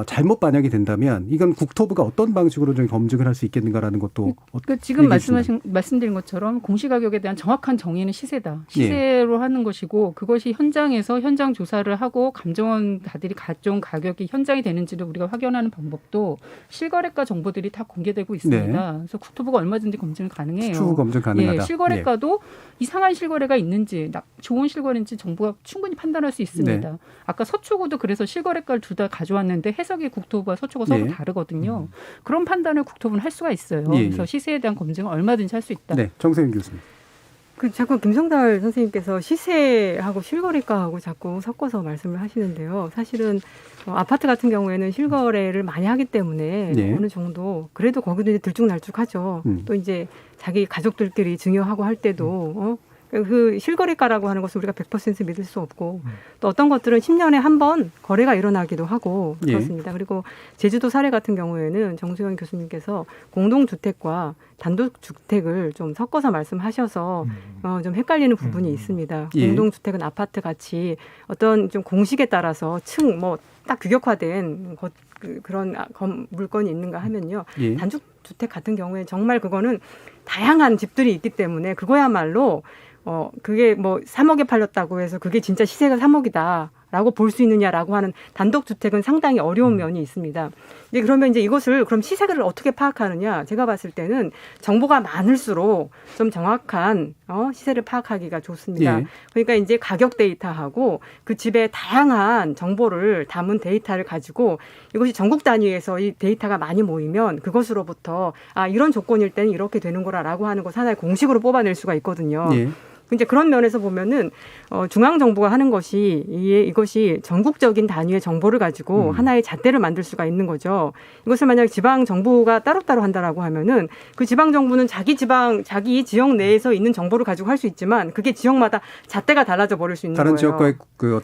잘못 반영이 된다면 이건 국토부가 어떤 방식으로 좀 검증을 할 수 있겠는가라는 것도 그러니까 지금 말씀드린 것처럼 공시가격에 대한 정확한 정의는 시세다. 시세로 하는 것이고 그것이 현장에서 현장 조사를 하고 감정원들이 가져온 가격이 현장이 되는지를 우리가 확인하는 방법도 실거래가 정보들이 다 공개되고 있습니다. 그래서 국토부가 얼마든지 검증 가능해요. 추후 검증 가능하다. 실거래가도 이상한 실거래가 있는지 좋은 실거래인지 정부가 충분히 판단할 수 있습니다. 아까 서초구도 그래서 실거래가를 둘 다 가져왔는데 해석이 국토부와 서초가 서로 다르거든요. 그런 판단을 국토부는 할 수가 있어요. 그래서 시세에 대한 검증은 얼마든지 할 수 있다. 네, 정세윤 교수님. 자꾸 김성달 선생님께서 시세하고 실거래가하고 자꾸 섞어서 말씀을 하시는데요. 사실은 아파트 같은 경우에는 실거래를 많이 하기 때문에 어느 정도 그래도 거기도 이제 들쭉날쭉하죠. 또 이제 자기 가족들끼리 증여하고 할 때도 그 실거래가라고 하는 것을 우리가 100% 믿을 수 없고 또 어떤 것들은 10년에 한 번 거래가 일어나기도 하고 그렇습니다. 그리고 제주도 사례 같은 경우에는 정수현 교수님께서 공동주택과 단독주택을 좀 섞어서 말씀하셔서 좀 헷갈리는 부분이 있습니다. 공동주택은 아파트 같이 어떤 좀 공식에 따라서 층 뭐 딱 규격화된 그런 물건이 있는가 하면요. 단독주택 같은 경우에 정말 그거는 다양한 집들이 있기 때문에 그거야말로 그게 뭐 3억에 팔렸다고 해서 그게 진짜 시세가 3억이다라고 볼 수 있느냐라고 하는 단독주택은 상당히 어려운 면이 있습니다. 이제 그러면 이제 이것을 그럼 시세를 어떻게 파악하느냐? 제가 봤을 때는 정보가 많을수록 좀 정확한 시세를 파악하기가 좋습니다. 그러니까 이제 가격 데이터하고 그 집의 다양한 정보를 담은 데이터를 가지고 이것이 전국 단위에서 이 데이터가 많이 모이면 그것으로부터 이런 조건일 때는 이렇게 되는 거라라고 하는 것 하나의 공식으로 뽑아낼 수가 있거든요. 이제 그런 면에서 보면은 중앙 정부가 하는 것이 이것이 전국적인 단위의 정보를 가지고 하나의 잣대를 만들 수가 있는 거죠. 이것을 만약 지방 정부가 따로따로 한다라고 하면은 그 지방 정부는 자기 지역 내에서 있는 정보를 가지고 할 수 있지만 그게 지역마다 잣대가 달라져 버릴 수 있는 다른 거예요. 지역과의 그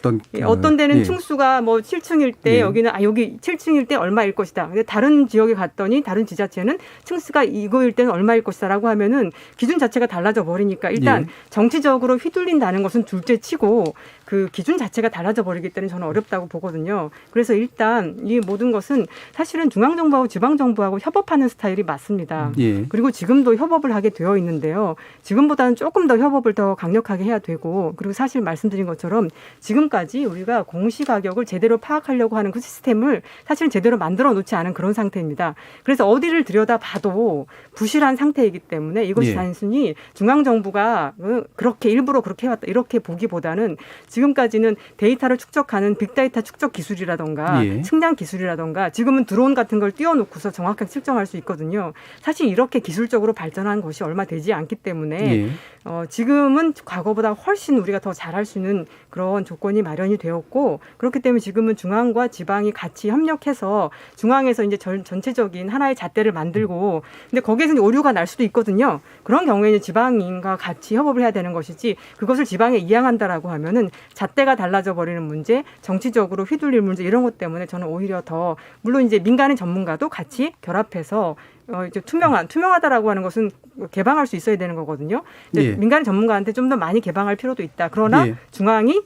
어떤 데는 층수가 뭐 7층일 때 여기는 여기 7층일 때 얼마일 것이다. 근데 다른 지역에 갔더니 다른 지자체는 층수가 이거일 때는 얼마일 것이다라고 하면은 기준 자체가 달라져 버리니까 일단 정치적으로 휘둘린다는 것은 둘째 치고 그 기준 자체가 달라져 버리기 때문에 저는 어렵다고 보거든요. 그래서 일단 이 모든 것은 사실은 중앙정부하고 지방정부하고 협업하는 스타일이 맞습니다. 그리고 지금도 협업을 하게 되어 있는데요. 지금보다는 조금 더 협업을 더 강력하게 해야 되고 그리고 사실 말씀드린 것처럼 지금까지 우리가 공시가격을 제대로 파악하려고 하는 그 시스템을 사실은 제대로 만들어 놓지 않은 그런 상태입니다. 그래서 어디를 들여다봐도 부실한 상태이기 때문에 이것이 단순히 중앙정부가 그렇게 일부러 그렇게 해왔다 이렇게 보기보다는 지금까지는 데이터를 축적하는 빅데이터 축적 기술이라던가 측량 기술이라던가 지금은 드론 같은 걸 띄워놓고서 정확하게 측정할 수 있거든요. 사실 이렇게 기술적으로 발전한 것이 얼마 되지 않기 때문에 지금은 과거보다 훨씬 우리가 더 잘할 수 있는 그런 조건이 마련이 되었고 그렇기 때문에 지금은 중앙과 지방이 같이 협력해서 중앙에서 이제 전체적인 하나의 잣대를 만들고 근데 거기에서 오류가 날 수도 있거든요. 그런 경우에는 지방인과 같이 협업을 해야 되는 것이지 그것을 지방에 이양한다라고 하면은 잣대가 달라져 버리는 문제, 정치적으로 휘둘릴 문제 이런 것 때문에 저는 오히려 더 물론 이제 민간의 전문가도 같이 결합해서 이제 투명하다라고 하는 것은 개방할 수 있어야 되는 거거든요. 민간 전문가한테 좀 더 많이 개방할 필요도 있다. 그러나 중앙이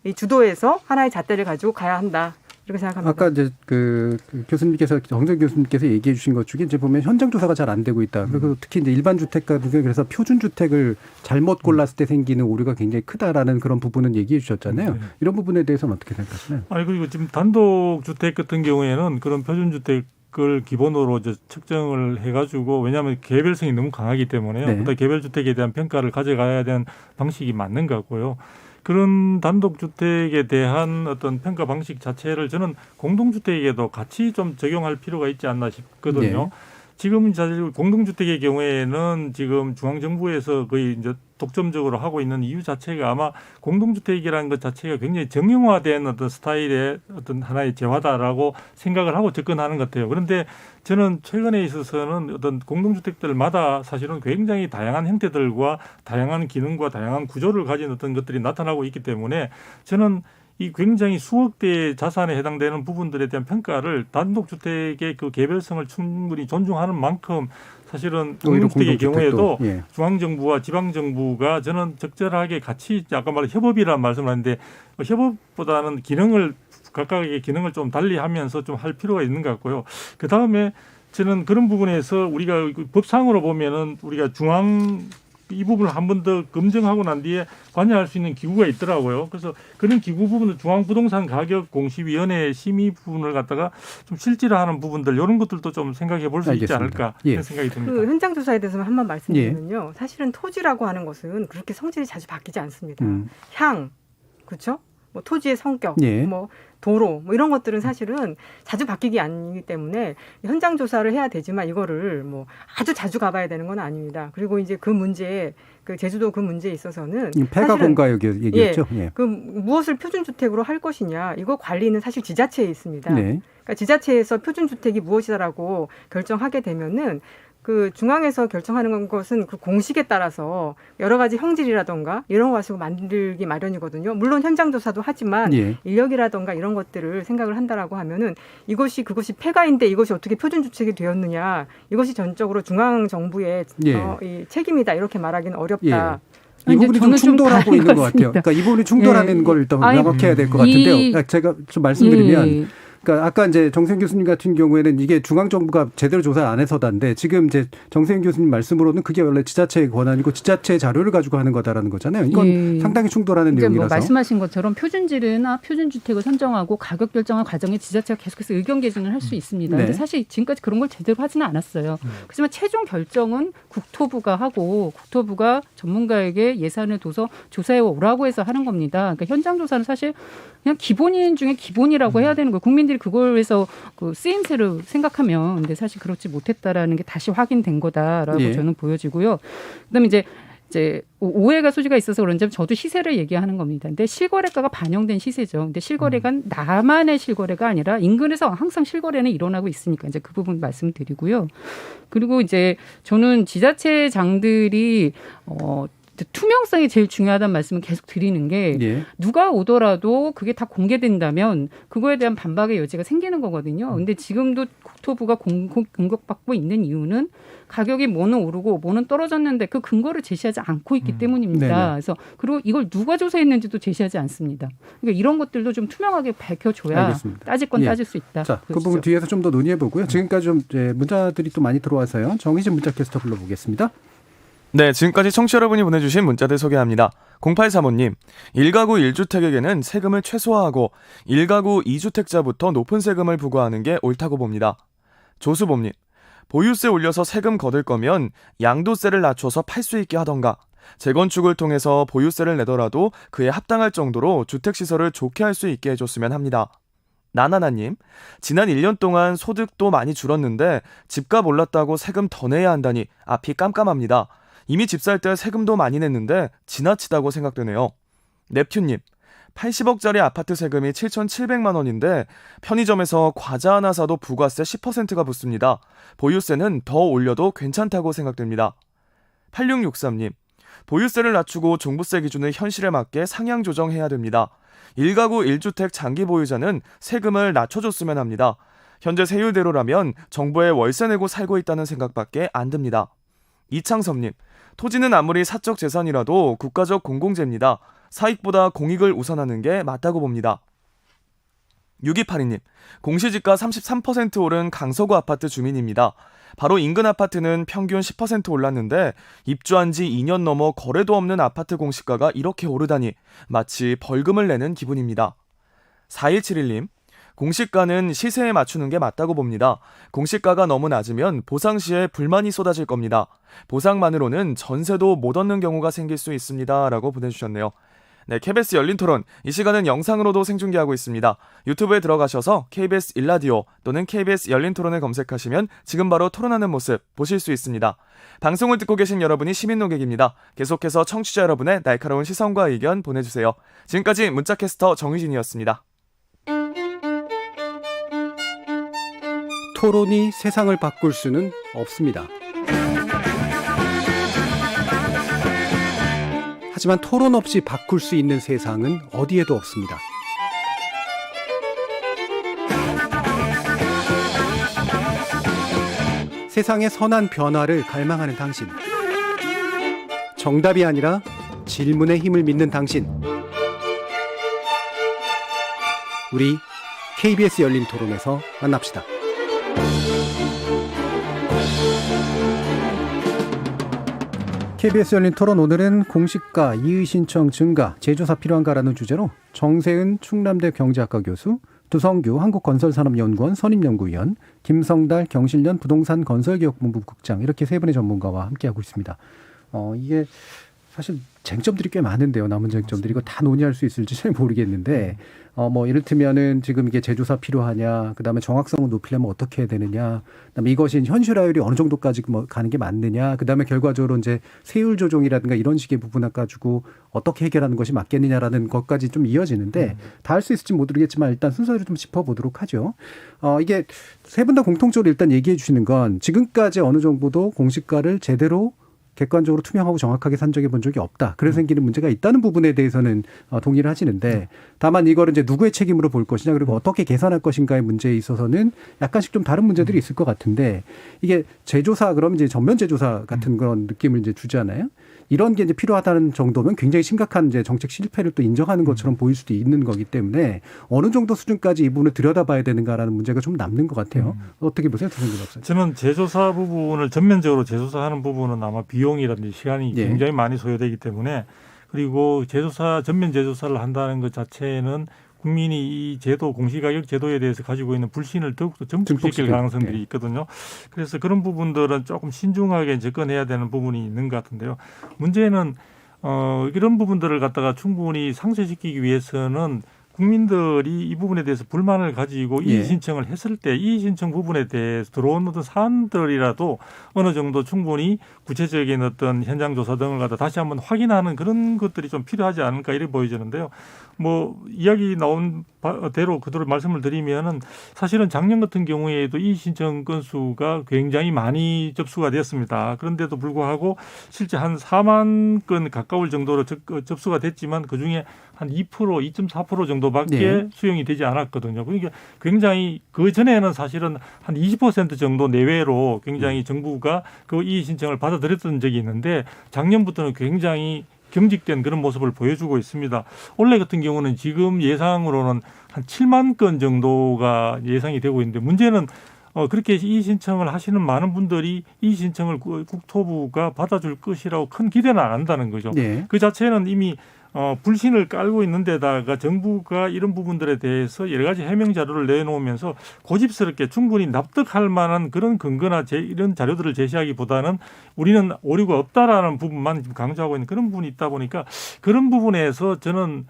이 주도에서 하나의 잣대를 가지고 가야 한다. 이렇게 생각합니다. 아까 이제 그 교수님께서 정정 교수님께서 얘기해 주신 것 중에 이제 보면 현장 조사가 잘 안 되고 있다. 그리고 특히 이제 일반 주택 같은 경우 그래서 표준 주택을 잘못 골랐을 때 생기는 오류가 굉장히 크다라는 그런 부분은 얘기해 주셨잖아요. 이런 부분에 대해서는 어떻게 생각하시나요? 그리고 지금 단독 주택 같은 경우에는 그런 표준 주택 주택을 기본으로 이제 측정을 해가지고 왜냐하면 개별성이 너무 강하기 때문에요. 네. 보다 개별주택에 대한 평가를 가져가야 되는 방식이 맞는 것 같고요. 그런 단독주택에 대한 어떤 평가 방식 자체를 저는 공동주택에도 같이 좀 적용할 필요가 있지 않나 싶거든요. 네. 지금 사실 공동주택의 경우에는 지금 중앙정부에서 거의 이제 독점적으로 하고 있는 이유 자체가 아마 공동주택이라는 것 자체가 굉장히 정형화된 어떤 스타일의 어떤 하나의 재화다라고 생각을 하고 접근하는 것 같아요. 그런데 저는 최근에 있어서는 어떤 공동주택들마다 사실은 굉장히 다양한 형태들과 다양한 기능과 다양한 구조를 가진 어떤 것들이 나타나고 있기 때문에 저는 이 굉장히 수억 대의 자산에 해당되는 부분들에 대한 평가를 단독주택의 그 개별성을 충분히 존중하는 만큼 사실은 공동주택의 경우에도 예. 중앙정부와 지방정부가 저는 적절하게 같이 아까 말한 협업이라는 말씀을 하는데 협업보다는 기능을 각각의 기능을 좀 달리하면서 좀 할 필요가 있는 것 같고요. 그다음에 저는 그런 부분에서 우리가 법상으로 보면은 우리가 이 부분을 한 번 더 검증하고 난 뒤에 관여할 수 있는 기구가 있더라고요. 그래서 그런 기구 부분을 중앙부동산가격공시위원회 심의 부분을 갖다가 좀 실질화하는 부분들 이런 것들도 좀 생각해 볼 수 있지 않을까 예. 하는 생각이 듭니다. 그 현장 조사에 대해서만 한번 말씀드리면요. 사실은 토지라고 하는 것은 그렇게 성질이 자주 바뀌지 않습니다. 향, 그렇죠? 뭐 토지의 성격, 예. 뭐 도로, 뭐 이런 것들은 사실은 자주 바뀌기 아니기 때문에 현장 조사를 해야 되지만 이거를 뭐 아주 자주 가봐야 되는 건 아닙니다. 그리고 이제 그 문제, 그 제주도 그 문제에 있어서는 폐가 공가역 얘기였죠. 예, 그 무엇을 표준주택으로 할 것이냐, 이거 관리는 사실 지자체에 있습니다. 네. 그러니까 지자체에서 표준주택이 무엇이다라고 결정하게 되면은 그 중앙에서 결정하는 것은 그 공식에 따라서 여러 가지 형질이라던가 이런 거 가지고 만들기 마련이거든요. 물론 현장 조사도 하지만 예. 인력이라던가 이런 것들을 생각을 한다라고 하면은 그것이 폐가인데 이것이 어떻게 표준주택이 되었느냐, 이것이 전적으로 중앙 정부의 예. 이 책임이다 이렇게 말하기는 어렵다. 이 부분이 좀 충돌하고 있는 것 같아요. 그러니까 이 부분이 충돌하는 걸 일단 명확해야 될 것 같은데요. 제가 좀 말씀드리면. 그러니까 아까 이제 정세윤 교수님 같은 경우에는 이게 중앙정부가 제대로 조사 안 해서다인데 지금 이제 정세윤 교수님 말씀으로는 그게 원래 지자체의 권한이고 지자체 자료를 가지고 하는 거다라는 거잖아요. 이건 상당히 충돌하는 내용이라서. 뭐 말씀하신 것처럼 표준지르나 표준주택을 선정하고 가격 결정할 과정에 지자체가 계속해서 의견 개진을 할 수 있습니다. 그런데 사실 지금까지 그런 걸 제대로 하지는 않았어요. 그렇지만 최종 결정은 국토부가 하고 국토부가 전문가에게 예산을 둬서 조사해 오라고 해서 하는 겁니다. 그러니까 현장 조사는 사실 그냥 기본인 중에 기본이라고 해야 되는 거예요. 국민들이 그걸 해서 그 쓰임새를 생각하면 근데 사실 그렇지 못했다라는 게 다시 확인된 거다라고 저는 보여지고요. 그다음에 이제 오해가 소지가 있어서 그런지 저도 시세를 얘기하는 겁니다. 근데 실거래가가 반영된 시세죠. 근데 실거래가 나만의 실거래가 아니라 인근에서 항상 실거래는 일어나고 있으니까 이제 그 부분 말씀드리고요. 그리고 이제 저는 지자체장들이 투명성이 제일 중요하다는 말씀을 계속 드리는 게 누가 오더라도 그게 다 공개된다면 그거에 대한 반박의 여지가 생기는 거거든요. 근데 지금도 국토부가 공격받고 있는 이유는 가격이 뭐는 오르고 뭐는 떨어졌는데 그 근거를 제시하지 않고 있기 때문입니다. 그래서 그리고 이걸 누가 조사했는지도 제시하지 않습니다. 그러니까 이런 것들도 좀 투명하게 밝혀줘야 알겠습니다. 따질 건 따질 수 있다. 자, 그 부분 뒤에서 좀 더 논의해 보고요. 지금까지 좀 문자들이 또 많이 들어와서요. 정희진 문자 캐스터 불러보겠습니다. 네, 지금까지 청취자 여러분이 보내주신 문자들 소개합니다. 0835님, 1가구 1주택에게는 세금을 최소화하고 1가구 2주택자부터 높은 세금을 부과하는 게 옳다고 봅니다. 조수범님, 보유세 올려서 세금 거둘 거면 양도세를 낮춰서 팔 수 있게 하던가, 재건축을 통해서 보유세를 내더라도 그에 합당할 정도로 주택시설을 좋게 할 수 있게 해줬으면 합니다. 나나나님, 지난 1년 동안 소득도 많이 줄었는데 집값 올랐다고 세금 더 내야 한다니 앞이 깜깜합니다. 이미 집 살 때 세금도 많이 냈는데 지나치다고 생각되네요. 넵튠님, 80억짜리 아파트 세금이 7,700만 원인데 편의점에서 과자 하나 사도 부가세 10%가 붙습니다. 보유세는 더 올려도 괜찮다고 생각됩니다. 8663님, 보유세를 낮추고 종부세 기준을 현실에 맞게 상향 조정해야 됩니다. 1가구 1주택 장기 보유자는 세금을 낮춰줬으면 합니다. 현재 세율대로라면 정부에 월세 내고 살고 있다는 생각밖에 안 듭니다. 이창섭님, 토지는 아무리 사적 재산이라도 국가적 공공재입니다. 사익보다 공익을 우선하는 게 맞다고 봅니다. 6282님, 공시지가 33% 오른 강서구 아파트 주민입니다. 바로 인근 아파트는 평균 10% 올랐는데 입주한 지 2년 넘어 거래도 없는 아파트 공시가가 이렇게 오르다니 마치 벌금을 내는 기분입니다. 4171님, 공시가는 시세에 맞추는 게 맞다고 봅니다. 공시가가 너무 낮으면 보상 시에 불만이 쏟아질 겁니다. 보상만으로는 전세도 못 얻는 경우가 생길 수 있습니다. 라고 보내주셨네요. 네, KBS 열린 토론. 이 시간은 영상으로도 생중계하고 있습니다. 유튜브에 들어가셔서 KBS 일라디오 또는 KBS 열린 토론을 검색하시면 지금 바로 토론하는 모습 보실 수 있습니다. 방송을 듣고 계신 여러분이 시민 노객입니다. 계속해서 청취자 여러분의 날카로운 시선과 의견 보내주세요. 지금까지 문자캐스터 정유진이었습니다. 토론이 세상을 바꿀 수는 없습니다. 하지만 토론 없이 바꿀 수 있는 세상은 어디에도 없습니다. 세상의 선한 변화를 갈망하는 당신. 정답이 아니라 질문의 힘을 믿는 당신. 우리 KBS 열린 토론에서 만납시다. KBS 열린 토론, 오늘은 공시가, 이의 신청 증가, 재조사 필요한가라는 주제로 정세은 충남대 경제학과 교수, 두성규 한국건설산업연구원 선임연구위원, 김성달 경실련 부동산 건설기업본부 국장, 이렇게 세 분의 전문가와 함께하고 있습니다. 이게 사실 쟁점들이 꽤 많은데요. 남은 쟁점들이 이거 다 논의할 수 있을지 잘 모르겠는데, 뭐 이를테면은 지금 이게 재조사 필요하냐, 그다음에 정확성을 높이려면 어떻게 해야 되느냐, 그다음에 이것이 현실화율이 어느 정도까지 뭐 가는 게 맞느냐, 그다음에 결과적으로 이제 세율 조정이라든가 이런 식의 부분을 가지고 어떻게 해결하는 것이 맞겠느냐라는 것까지 좀 이어지는데 다 할 수 있을지 모르겠지만 일단 순서를 좀 짚어보도록 하죠. 이게 세 분 다 공통적으로 일단 얘기해 주시는 건 지금까지 어느 정도도 공시가를 제대로 객관적으로 투명하고 정확하게 산정해 본 적이 없다. 그래서 생기는 문제가 있다는 부분에 대해서는 동의를 하시는데, 다만 이거를 이제 누구의 책임으로 볼 것이냐, 그리고 어떻게 계산할 것인가의 문제에 있어서는 약간씩 좀 다른 문제들이 있을 것 같은데, 이게 재조사, 그러면 이제 전면 재조사 같은 그런 느낌을 이제 주잖아요. 이런 게 이제 필요하다는 정도면 굉장히 심각한 이제 정책 실패를 또 인정하는 것처럼 보일 수도 있는 거기 때문에 어느 정도 수준까지 이 부분을 들여다봐야 되는가라는 문제가 좀 남는 것 같아요. 어떻게 보세요, 두성규 박사님? 저는 재조사 부분을 전면적으로 재조사하는 부분은 아마 비용이라든지 시간이 굉장히 많이 소요되기 때문에, 그리고 전면 재조사를 한다는 것 자체는 국민이 이 제도, 공시가격 제도에 대해서 가지고 있는 불신을 더욱더 증폭시킬 가능성들이 있거든요. 그래서 그런 부분들은 조금 신중하게 접근해야 되는 부분이 있는 것 같은데요. 문제는 이런 부분들을 갖다가 충분히 상쇄시키기 위해서는 국민들이 이 부분에 대해서 불만을 가지고 이의 신청을 했을 때 이의 신청 부분에 대해서 들어온 어떤 사안들이라도 어느 정도 충분히 구체적인 어떤 현장 조사 등을 갖다 다시 한번 확인하는 그런 것들이 좀 필요하지 않을까 이렇게 보여지는데요. 뭐 이야기 나온 대로 그대로 말씀을 드리면은 사실은 작년 같은 경우에도 이의 신청 건수가 굉장히 많이 접수가 됐습니다. 그런데도 불구하고 실제 한 4만 건 가까울 정도로 접수가 됐지만 그중에 한 2%, 2.4% 정도밖에 수용이 되지 않았거든요. 그러니까 굉장히 그 전에는 사실은 한 20% 정도 내외로 굉장히 정부가 그 이의 신청을 받아들였던 적이 있는데 작년부터는 굉장히 경직된 그런 모습을 보여주고 있습니다. 올해 같은 경우는 지금 예상으로는 한 7만 건 정도가 예상이 되고 있는데, 문제는 그렇게 이의 신청을 하시는 많은 분들이 이의 신청을 국토부가 받아줄 것이라고 큰 기대는 안 한다는 거죠. 그 자체는 이미 불신을 깔고 있는 데다가 정부가 이런 부분들에 대해서 여러 가지 해명 자료를 내놓으면서 고집스럽게 충분히 납득할 만한 그런 근거나 이런 자료들을 제시하기보다는 우리는 오류가 없다라는 부분만 강조하고 있는 그런 부분이 있다 보니까, 그런 부분에서 저는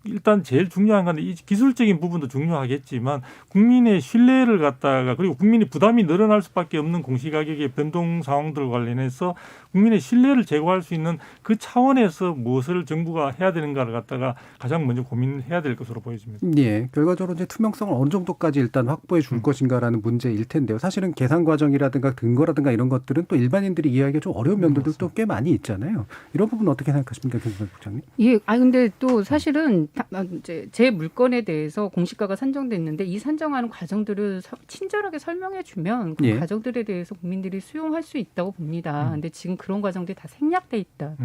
일단 제일 중요한 건 이 기술적인 부분도 중요하겠지만 국민의 신뢰를 갖다가, 그리고 국민이 부담이 늘어날 수밖에 없는 공시가격의 변동 상황들 관련해서 국민의 신뢰를 제고할 수 있는 그 차원에서 무엇을 정부가 해야 되는가를 갖다가 가장 먼저 고민해야 될 것으로 보여집니다. 예, 결과적으로 이제 투명성을 어느 정도까지 일단 확보해 줄 것인가라는 문제일 텐데요. 사실은 계산 과정이라든가 근거라든가 이런 것들은 또 일반인들이 이해하기가 좀 어려운 면들도 또 꽤 많이 있잖아요. 이런 부분 어떻게 생각하십니까, 김성달 국장님? 예, 근데 또 사실은 이제 제 물건에 대해서 공시가가 산정됐는데 이 산정하는 과정들을 친절하게 설명해 주면 그 과정들에 대해서 국민들이 수용할 수 있다고 봅니다. 근데 지금 그런 과정들이 다 생략돼 있다.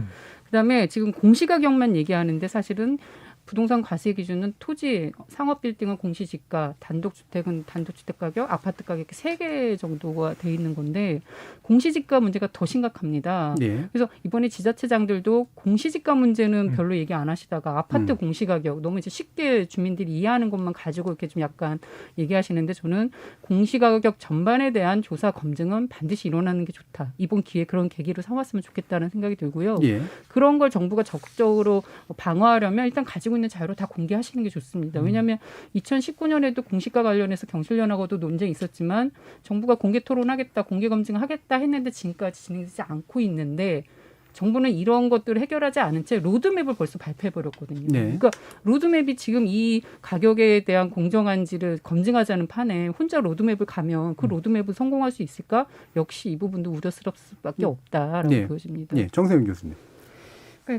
그다음에 지금 공시가격만 얘기하는데 사실은 부동산 과세 기준은 토지, 상업 빌딩은 공시지가, 단독주택은 단독주택 가격, 아파트 가격 이렇게 3개 정도가 돼 있는 건데 공시지가 문제가 더 심각합니다. 예. 그래서 이번에 지자체장들도 공시지가 문제는 별로 얘기 안 하시다가 아파트 공시가격 너무 이제 쉽게 주민들이 이해하는 것만 가지고 이렇게 좀 약간 얘기하시는데 저는 공시가격 전반에 대한 조사 검증은 반드시 일어나는 게 좋다. 이번 기회에 그런 계기로 삼았으면 좋겠다는 생각이 들고요. 예. 그런 걸 정부가 적극적으로 방어하려면 일단 가지고 있는 자료를 다 공개하시는 게 좋습니다. 왜냐하면 2019년에도 공시가 관련해서 경실련하고도 논쟁이 있었지만 정부가 공개 토론하겠다, 공개 검증하겠다 했는데 지금까지 진행되지 않고 있는데 정부는 이런 것들을 해결하지 않은 채 로드맵을 벌써 발표해버렸거든요. 네. 그러니까 로드맵이 지금 이 가격에 대한 공정한지를 검증하자는 판에 혼자 로드맵을 가면 그 로드맵을 성공할 수 있을까? 역시 이 부분도 우려스럽을 수밖에 없다라고 네. 보여집니다. 예. 정세윤 교수님.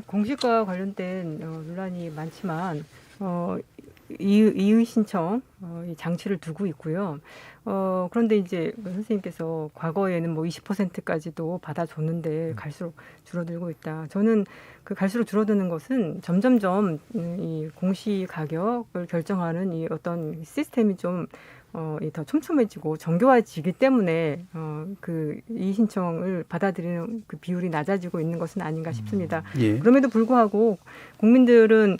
공시과 관련된 논란이 많지만 이의 신청 이 장치를 두고 있고요. 그런데 이제 선생님께서 과거에는 뭐 20%까지도 받아줬는데 갈수록 줄어들고 있다. 저는 그 갈수록 줄어드는 것은 점점점 이 공시 가격을 결정하는 이 어떤 시스템이 좀 더 촘촘해지고 정교화지기 때문에 그 이의 신청을 받아들이는 그 비율이 낮아지고 있는 것은 아닌가 싶습니다. 예. 그럼에도 불구하고 국민들은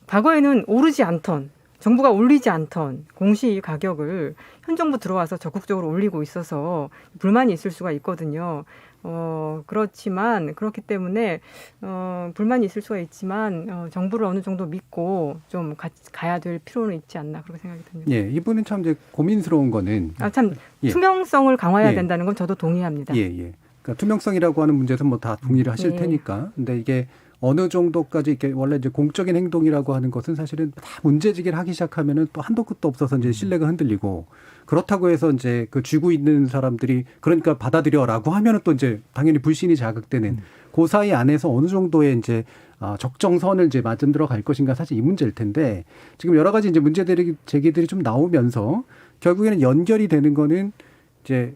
과거에는 오르지 않던 정부가 올리지 않던 공시 가격을 현 정부 들어와서 적극적으로 올리고 있어서 불만이 있을 수가 있거든요. 그렇지만 그렇기 때문에 불만이 있을 수가 있지만 정부를 어느 정도 믿고 좀 가야 될 필요는 있지 않나 그렇게 생각이 듭니다. 예, 이분은 참 이제 고민스러운 거는 투명성을 강화해야 예. 된다는 건 저도 동의합니다. 예, 예. 그러니까 투명성이라고 하는 문제에서 뭐 다 동의를 하실 예. 테니까. 근데 이게 어느 정도까지 이렇게 원래 이제 공적인 행동이라고 하는 것은 사실은 다 문제제기를 하기 시작하면은 또 한도 끝도 없어서 이제 신뢰가 흔들리고 그렇다고 해서 이제 그 쥐고 있는 사람들이 그러니까 받아들여라고 하면은 또 이제 당연히 불신이 자극되는 그 사이 안에서 어느 정도의 이제 적정선을 이제 만들어 갈 것인가 사실 이 문제일 텐데 지금 여러 가지 이제 문제들이 제기들이 좀 나오면서 결국에는 연결이 되는 거는 이제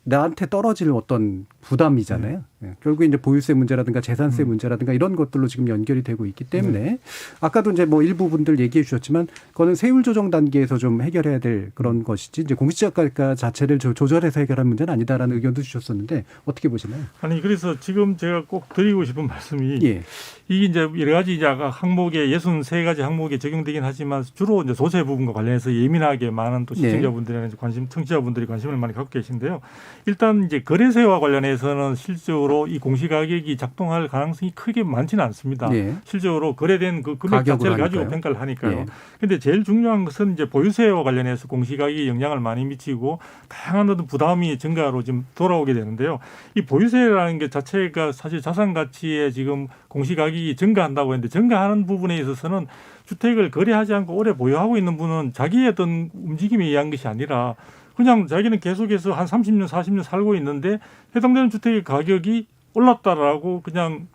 나한테 떨어질 어떤 부담이잖아요. 예. 결국에 이제 보유세 문제라든가 재산세 문제라든가 이런 것들로 지금 연결이 되고 있기 때문에 아까도 이제 뭐 일부 분들 얘기해 주셨지만 그거는 세율 조정 단계에서 좀 해결해야 될 그런 것이지 이제 공시지가 자체를 조절해서 해결할 문제는 아니다라는 의견도 주셨었는데 어떻게 보시나요? 아니 그래서 지금 제가 꼭 드리고 싶은 말씀이 예. 이게 이제 여러 가지 이제 아까 항목에 63가지 항목에 적용되긴 하지만 주로 이제 조세 부분과 관련해서 예민하게 많은 또 시청자분들이나 청취자분들이 관심을 많이 갖고 계신데요. 일단 이제 거래세와 관련해서는 실적으로 이 공시가격이 작동할 가능성이 크게 많지는 않습니다. 네. 실적으로 거래된 그 금액 자체를 가지고 하니까요. 평가를 하니까요. 그런데 네. 제일 중요한 것은 이제 보유세와 관련해서 공시가격이 영향을 많이 미치고 다양한 어떤 부담이 증가로 지금 돌아오게 되는데요. 이 보유세라는 게 자체가 사실 자산 가치에 지금 공시가격이 증가한다고 했는데 증가하는 부분에 있어서는 주택을 거래하지 않고 오래 보유하고 있는 분은 자기의 어떤 움직임에 의한 것이 아니라 그냥 자기는 계속해서 한 30년, 40년 살고 있는데 해당되는 주택의 가격이 올랐다라고 그냥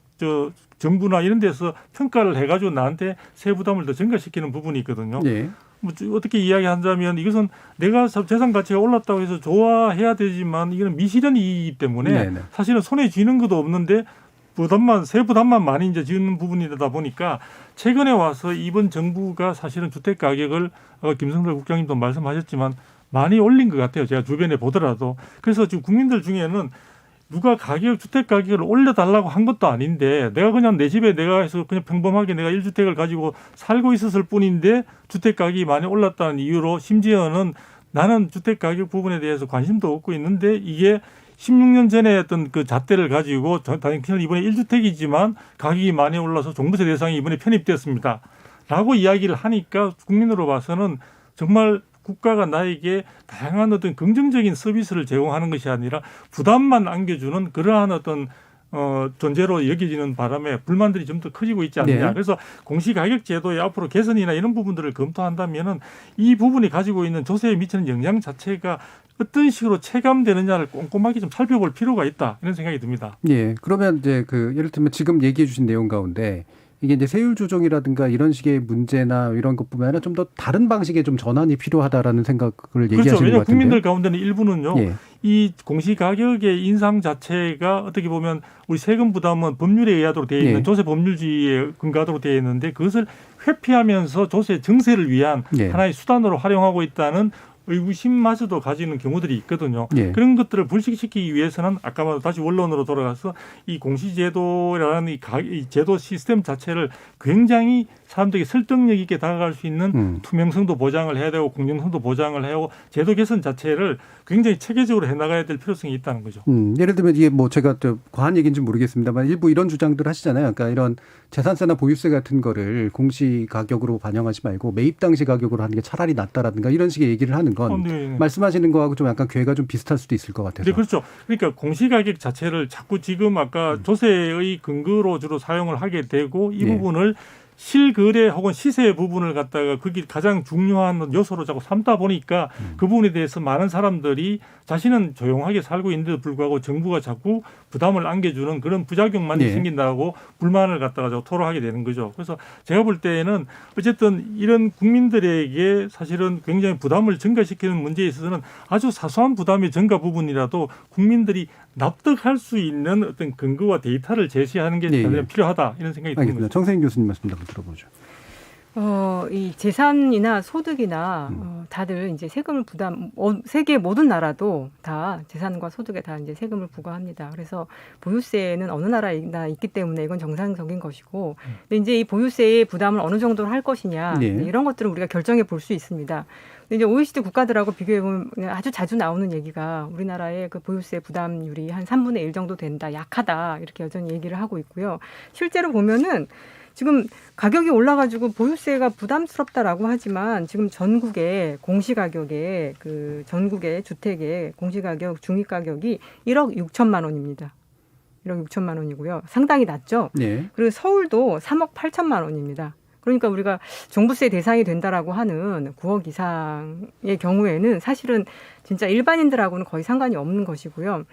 정부나 이런 데서 평가를 해가지고 나한테 세 부담을 더 증가시키는 부분이 있거든요. 네. 뭐 어떻게 이야기한다면 이것은 내가 재산 가치가 올랐다고 해서 좋아해야 되지만 이거는 미실현이기 때문에 네네. 사실은 손에 쥐는 것도 없는데 세 부담만 많이 이제 지는 부분이다 보니까 최근에 와서 이번 정부가 사실은 주택 가격을 김성달 국장님도 말씀하셨지만 많이 올린 것 같아요. 제가 주변에 보더라도. 그래서 지금 국민들 중에는 누가 주택 가격을 올려달라고 한 것도 아닌데 내가 그냥 내 집에 내가 해서 그냥 평범하게 내가 1주택을 가지고 살고 있었을 뿐인데 주택 가격이 많이 올랐다는 이유로 심지어는 나는 주택 가격 부분에 대해서 관심도 없고 있는데 이게 16년 전에 어떤 그 잣대를 가지고 당연히 이번에 1주택이지만 가격이 많이 올라서 종부세 대상이 이번에 편입됐습니다. 라고 이야기를 하니까 국민으로 봐서는 정말 국가가 나에게 다양한 어떤 긍정적인 서비스를 제공하는 것이 아니라 부담만 안겨주는 그러한 어떤 존재로 여겨지는 바람에 불만들이 좀 더 커지고 있지 않느냐. 네. 그래서 공시가격 제도의 앞으로 개선이나 이런 부분들을 검토한다면은 이 부분이 가지고 있는 조세에 미치는 영향 자체가 어떤 식으로 체감되느냐를 꼼꼼하게 좀 살펴볼 필요가 있다. 이런 생각이 듭니다. 예. 그러면 이제 예를 들면 지금 얘기해 주신 내용 가운데 이게 이제 세율 조정이라든가 이런 식의 문제나 이런 것뿐만 아니라 좀 더 다른 방식의 좀 전환이 필요하다라는 생각을 그렇죠. 얘기하시는 것 왜냐하면 같은데요. 국민들 가운데는 일부는요. 예. 이 공시가격의 인상 자체가 어떻게 보면 우리 세금 부담은 법률에 의하도록 되어 있는 예. 조세 법률주의에 근거하도록 되어 있는데 그것을 회피하면서 조세 증세를 위한 예. 하나의 수단으로 활용하고 있다는 의구심마저도 가지는 경우들이 있거든요. 예. 그런 것들을 불식시키기 위해서는 아까 말 다시 원론으로 돌아가서 이 공시제도라는 이 제도 시스템 자체를 굉장히 사람들에게 설득력 있게 다가갈 수 있는 투명성도 보장을 해야 되고 공정성도 보장을 해야 하고 제도 개선 자체를 굉장히 체계적으로 해나가야 될 필요성이 있다는 거죠. 예를 들면 이게 뭐 제가 과한 얘기인지 모르겠습니다만 일부 이런 주장들 하시잖아요. 그러니까 이런 재산세나 보유세 같은 거를 공시 가격으로 반영하지 말고 매입 당시 가격으로 하는 게 차라리 낫다라든가 이런 식의 얘기를 하는 건 네. 말씀하시는 거하고 좀 약간 궤가 좀 비슷할 수도 있을 것 같아서. 네, 그렇죠. 그러니까 공시가격 자체를 자꾸 지금 아까 조세의 근거로 주로 사용을 하게 되고 이 예. 부분을 실거래 혹은 시세 부분을 갖다가 그게 가장 중요한 요소로 자꾸 삼다 보니까 그 부분에 대해서 많은 사람들이 자신은 조용하게 살고 있는데도 불구하고 정부가 자꾸 부담을 안겨주는 그런 부작용만 예. 생긴다고 불만을 갖다가 토로하게 되는 거죠. 그래서 제가 볼 때는 어쨌든 이런 국민들에게 사실은 굉장히 부담을 증가시키는 문제에 있어서는 아주 사소한 부담의 증가 부분이라도 국민들이 납득할 수 있는 어떤 근거와 데이터를 제시하는 게 예. 필요하다 이런 생각이 드는 알겠습니다. 거죠. 정세인 교수님 말씀 한번 들어보죠. 이 재산이나 소득이나 다들 이제 세금을 세계 모든 나라도 다 재산과 소득에 다 이제 세금을 부과합니다. 그래서 보유세는 어느 나라나 있기 때문에 이건 정상적인 것이고, 근데 이제 이 보유세의 부담을 어느 정도로 할 것이냐 이런 것들은 우리가 결정해 볼 수 있습니다. 근데 이제 OECD 국가들하고 비교해 보면 아주 자주 나오는 얘기가 우리나라의 그 보유세 부담률이 한 3분의 1 정도 된다, 약하다 이렇게 여전히 얘기를 하고 있고요. 실제로 보면은 지금 가격이 올라가지고 보유세가 부담스럽다라고 하지만 지금 전국의 공시가격의 그 전국의 주택의 공시가격 중위가격이 1억 6천만 원입니다. 1억 6천만 원이고요. 상당히 낮죠. 네. 그리고 서울도 3억 8천만 원입니다. 그러니까 우리가 종부세 대상이 된다라고 하는 9억 이상의 경우에는 사실은 진짜 일반인들하고는 거의 상관이 없는 것이고요.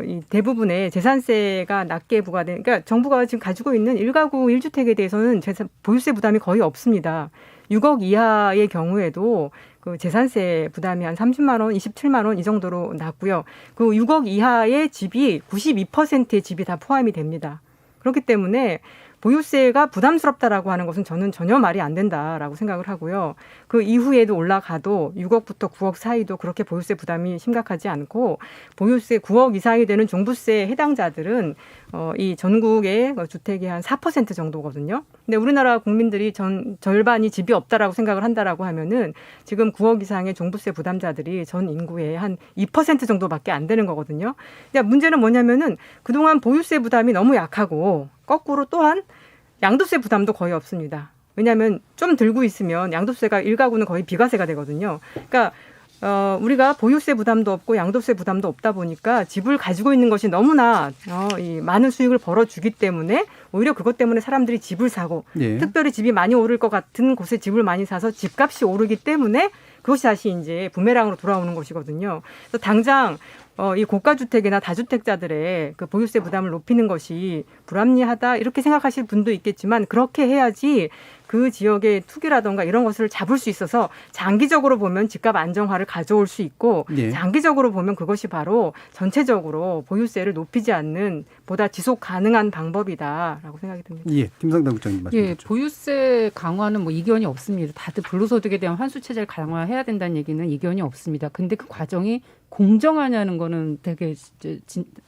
이 대부분의 재산세가 낮게 부과된, 그러니까 정부가 지금 가지고 있는 1가구 1주택에 대해서는 보유세 부담이 거의 없습니다. 6억 이하의 경우에도 그 재산세 부담이 한 30만 원, 27만 원 이 정도로 낮고요. 그 6억 이하의 집이 92%의 집이 다 포함이 됩니다. 그렇기 때문에 보유세가 부담스럽다라고 하는 것은 저는 전혀 말이 안 된다라고 생각을 하고요. 그 이후에도 올라가도 6억부터 9억 사이도 그렇게 보유세 부담이 심각하지 않고, 보유세 9억 이상이 되는 종부세 해당자들은 이 전국의 주택의 한 4% 정도거든요. 근데 우리나라 국민들이 절반이 집이 없다라고 생각을 한다라고 하면은 지금 9억 이상의 종부세 부담자들이 전 인구의 한 2% 정도밖에 안 되는 거거든요. 그러니까 문제는 뭐냐면은 그동안 보유세 부담이 너무 약하고 거꾸로 또한 양도세 부담도 거의 없습니다. 왜냐하면 좀 들고 있으면 양도세가 1가구는 거의 비과세가 되거든요. 그러니까 우리가 보유세 부담도 없고 양도세 부담도 없다 보니까 집을 가지고 있는 것이 너무나 이 많은 수익을 벌어주기 때문에 오히려 그것 때문에 사람들이 집을 사고 특별히 집이 많이 오를 것 같은 곳에 집을 많이 사서 집값이 오르기 때문에 그것이 다시 이제 부메랑으로 돌아오는 것이거든요. 그래서 당장 이 고가주택이나 다주택자들의 그 보유세 부담을 높이는 것이 불합리하다 이렇게 생각하실 분도 있겠지만, 그렇게 해야지 그 지역의 투기라든가 이런 것을 잡을 수 있어서 장기적으로 보면 집값 안정화를 가져올 수 있고, 장기적으로 보면 그것이 바로 전체적으로 보유세를 높이지 않는 보다 지속 가능한 방법이다라고 생각이 듭니다. 예, 김상당 국장님 말씀. 예, 보유세 강화는 뭐 이견이 없습니다. 다들 불로소득에 대한 환수 체제를 강화해야 된다는 얘기는 이견이 없습니다. 근데 그 과정이 공정하냐는 거는 되게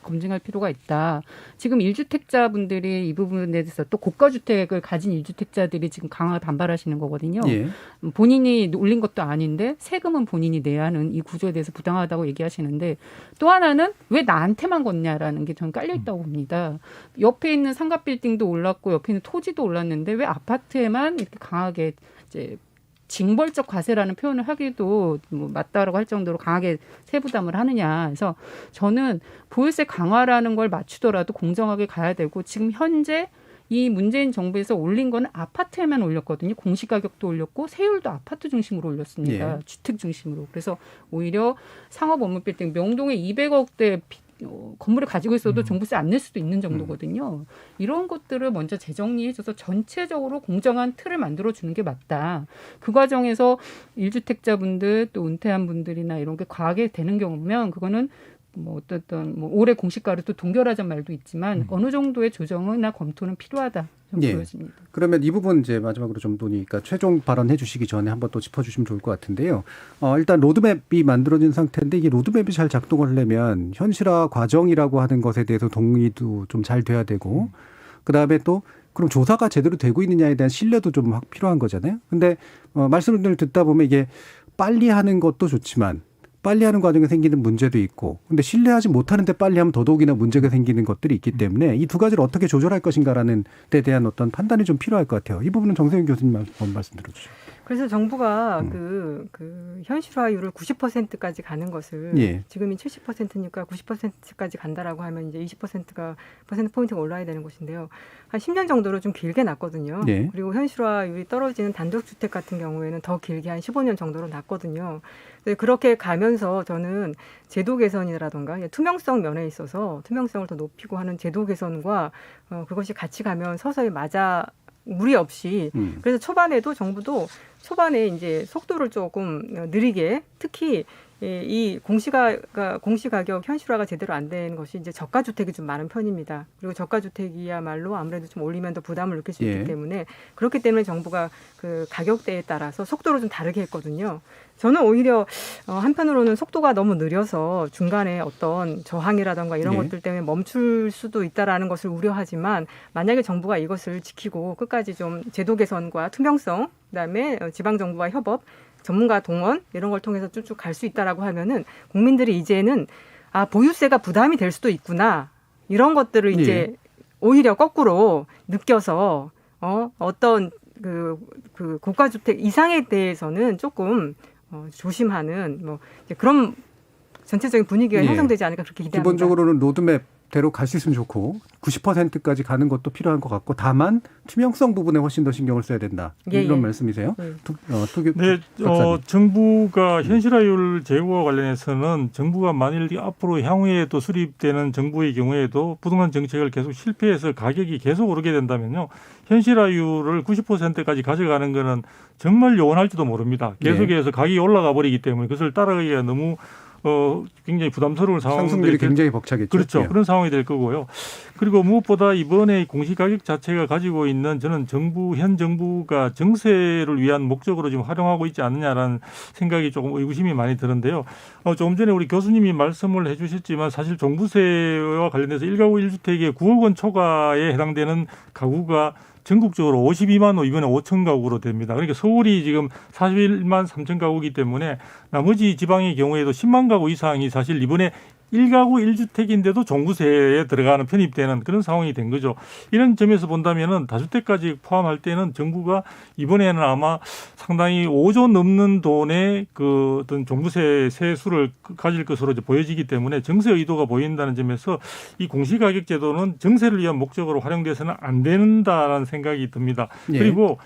검증할 필요가 있다. 지금 1주택자분들이 이 부분에 대해서 또 고가주택을 가진 1주택자들이 지금 강하게 반발하시는 거거든요. 예. 본인이 올린 것도 아닌데 세금은 본인이 내야 하는 이 구조에 대해서 부당하다고 얘기하시는데, 또 하나는 왜 나한테만 걷냐라는 게 저는 깔려있다고 봅니다. 옆에 있는 상가빌딩도 올랐고 옆에 있는 토지도 올랐는데 왜 아파트에만 이렇게 강하게 이제 징벌적 과세라는 표현을 하기도 뭐 맞다라고 할 정도로 강하게 세부담을 하느냐. 그래서 저는 보유세 강화라는 걸 맞추더라도 공정하게 가야 되고, 지금 현재 이 문재인 정부에서 올린 거는 아파트에만 올렸거든요. 공시가격도 올렸고 세율도 아파트 중심으로 올렸습니다. 주택 중심으로. 그래서 오히려 상업 업무 빌딩 명동에 200억대 건물을 가지고 있어도 종부세 안 낼 수도 있는 정도거든요. 이런 것들을 먼저 재정리해줘서 전체적으로 공정한 틀을 만들어주는 게 맞다. 그 과정에서 1주택자분들 또 은퇴한 분들이나 이런 게 과하게 되는 경우면 그거는 뭐 어떤 뭐 올해 공시가를 또 동결하자는 말도 있지만 어느 정도의 조정이나 검토는 필요하다. 예. 보여집니다. 그러면 이 부분 이제 마지막으로 좀 논의니까 최종 발언해 주시기 전에 한번 또 짚어주시면 좋을 것 같은데요. 일단 로드맵이 만들어진 상태인데 이게 로드맵이 잘 작동을 하려면 현실화 과정이라고 하는 것에 대해서 동의도 좀 잘 돼야 되고 그다음에 또 그럼 조사가 제대로 되고 있느냐에 대한 신뢰도 좀 필요한 거잖아요. 근데 말씀을 듣다 보면 이게 빨리 하는 것도 좋지만 빨리 하는 과정에 생기는 문제도 있고 근데 신뢰하지 못하는데 빨리 하면 더더욱이나 문제가 생기는 것들이 있기 때문에 이 두 가지를 어떻게 조절할 것인가라는 데 대한 어떤 판단이 좀 필요할 것 같아요. 이 부분은 정세윤 교수님 한번 말씀 들어주시죠. 그래서 정부가 그 현실화율을 90%까지 가는 것을 예. 지금이 70%니까 90%까지 간다라고 하면 이제 20%가 퍼센트 포인트가 올라야 되는 것인데요. 한 10년 정도로 좀 길게 났거든요. 예. 그리고 현실화율이 떨어지는 단독주택 같은 경우에는 더 길게 한 15년 정도로 났거든요. 그렇게 가면서 저는 제도 개선이라던가 투명성 면에 있어서 투명성을 더 높이고 하는 제도 개선과 그것이 같이 가면 서서히 무리 없이 그래서 초반에도 정부도 초반에 이제 속도를 조금 느리게 특히 이 공시가격 현실화가 제대로 안 된 것이 이제 저가 주택이 좀 많은 편입니다. 그리고 저가 주택이야말로 아무래도 좀 올리면 더 부담을 느낄 수 있기 때문에 그렇기 때문에 정부가 그 가격대에 따라서 속도를 좀 다르게 했거든요. 저는 오히려 한편으로는 속도가 너무 느려서 중간에 어떤 저항이라든가 이런 것들 때문에 멈출 수도 있다라는 것을 우려하지만 만약에 정부가 이것을 지키고 끝까지 좀 제도 개선과 투명성 그다음에 지방정부와 협업 전문가 동원 이런 걸 통해서 쭉쭉 갈 수 있다라고 하면은 국민들이 이제는 보유세가 부담이 될 수도 있구나 이런 것들을 이제 오히려 거꾸로 느껴서 어떤 그 고가 주택 이상에 대해서는 조금 조심하는 뭐 이제 그런 전체적인 분위기가 형성되지 않을까 그렇게 기대합니다. 기본적으로는 로드맵대로 갈 수 있으면 좋고 90%까지 가는 것도 필요한 것 같고 다만 투명성 부분에 훨씬 더 신경을 써야 된다. 이런 말씀이세요? 정부가 현실화율 제고와 관련해서는 정부가 만일 앞으로 향후에 또 수립되는 정부의 경우에도 부동산 정책을 계속 실패해서 가격이 계속 오르게 된다면요. 현실화율을 90%까지 가져가는 것은 정말 요원할지도 모릅니다. 계속해서 가격이 올라가 버리기 때문에 그것을 따라가기가 너무 굉장히 부담스러운 상황들이 상승률이 굉장히 벅차겠죠. 그렇죠. 그런 상황이 될 거고요. 그리고 무엇보다 이번에 공시가격 자체가 가지고 있는 저는 현 정부가 정세를 위한 목적으로 지금 활용하고 있지 않느냐라는 생각이 조금 의구심이 많이 드는데요. 조금 전에 우리 교수님이 말씀을 해 주셨지만 사실 종부세와 관련해서 1가구 1주택에 9억 원 초과에 해당되는 가구가 전국적으로 52만 호 이번에 5천 가구로 됩니다. 그러니까 서울이 지금 41만 3천 가구이기 때문에 나머지 지방의 경우에도 10만 가구 이상이 사실 이번에 1가구 1주택인데도 종부세에 들어가는 편입되는 그런 상황이 된 거죠. 이런 점에서 본다면은 다주택까지 포함할 때는 정부가 이번에는 아마 상당히 5조 넘는 돈의 그 어떤 종부세 세수를 가질 것으로 이제 보여지기 때문에 정세 의도가 보인다는 점에서 이 공시가격 제도는 정세를 위한 목적으로 활용돼서는 안 된다라는 생각이 듭니다. 그리고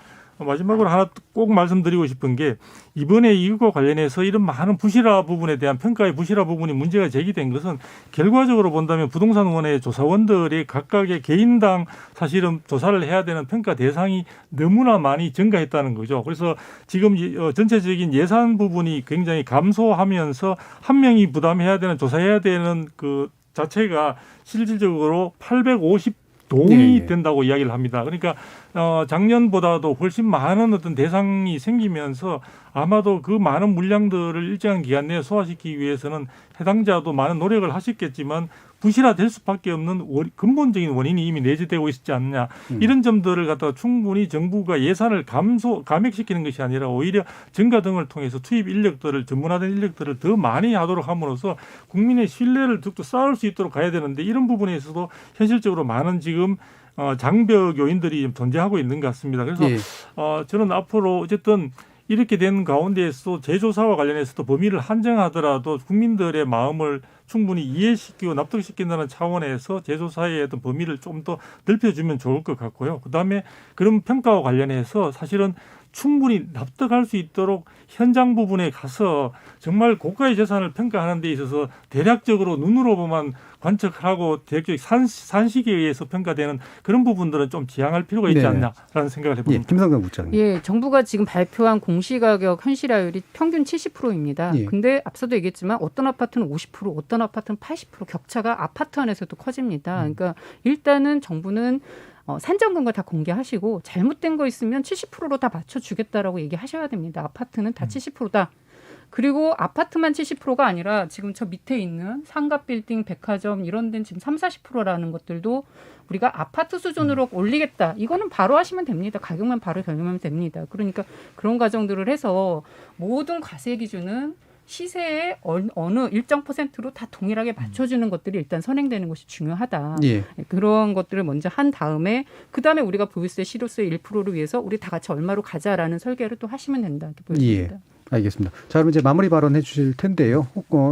마지막으로 하나 꼭 말씀드리고 싶은 게 이번에 이것과 관련해서 이런 많은 부실화 부분에 대한 평가의 부실화 부분이 문제가 제기된 것은 결과적으로 본다면 부동산원의 조사원들이 각각의 개인당 사실은 조사를 해야 되는 평가 대상이 너무나 많이 증가했다는 거죠. 그래서 지금 전체적인 예산 부분이 굉장히 감소하면서 한 명이 부담해야 되는 조사해야 되는 그 자체가 실질적으로 850동이 된다고 이야기를 합니다. 그러니까 작년보다도 훨씬 많은 어떤 대상이 생기면서 아마도 그 많은 물량들을 일정한 기간 내에 소화시키기 위해서는 해당자도 많은 노력을 하셨겠지만 부실화될 수밖에 없는 근본적인 원인이 이미 내재되고 있지 않느냐. 이런 점들을 갖다가 충분히 정부가 예산을 감액시키는 것이 아니라 오히려 증가 등을 통해서 투입 인력들을 전문화된 인력들을 더 많이 하도록 함으로써 국민의 신뢰를 더 쌓을 수 있도록 가야 되는데 이런 부분에서도 현실적으로 많은 지금 장벽 요인들이 존재하고 있는 것 같습니다. 그래서 저는 앞으로 어쨌든 이렇게 된 가운데에서 재조사와 관련해서도 범위를 한정하더라도 국민들의 마음을 충분히 이해시키고 납득시킨다는 차원에서 재조사의 어떤 범위를 좀 더 넓혀주면 좋을 것 같고요. 그다음에 그런 평가와 관련해서 사실은 충분히 납득할 수 있도록 현장 부분에 가서 정말 고가의 재산을 평가하는 데 있어서 대략적으로 눈으로 보면 관측하고 대략적 산식에 의해서 평가되는 그런 부분들은 좀 지양할 필요가 있지 않냐라는 생각을 해봅니다. 김성남 국장님. 예, 정부가 지금 발표한 공시가격 현실화율이 평균 70%입니다. 근데 앞서도 얘기했지만 어떤 아파트는 50%, 어떤 아파트는 80% 격차가 아파트 안에서도 커집니다. 그러니까 일단은 정부는 산정금과 다 공개하시고 잘못된 거 있으면 70%로 다 맞춰주겠다라고 얘기하셔야 됩니다. 아파트는 다 70%다. 그리고 아파트만 70%가 아니라 지금 저 밑에 있는 상가 빌딩, 백화점 이런 데는 지금 30-40%라는 것들도 우리가 아파트 수준으로 올리겠다. 이거는 바로 하시면 됩니다. 가격만 바로 결정하면 됩니다. 그러니까 그런 과정들을 해서 모든 과세 기준은 시세의 어느 일정 %로 다 동일하게 맞춰주는 것들이 일단 선행되는 것이 중요하다. 그런 것들을 먼저 한 다음에 그다음에 우리가 보유세, 실효세 1%를 위해서 우리 다 같이 얼마로 가자라는 설계를 또 하시면 된다. 이렇게 보여집니다. 알겠습니다. 자, 그럼 이제 마무리 발언해 주실 텐데요.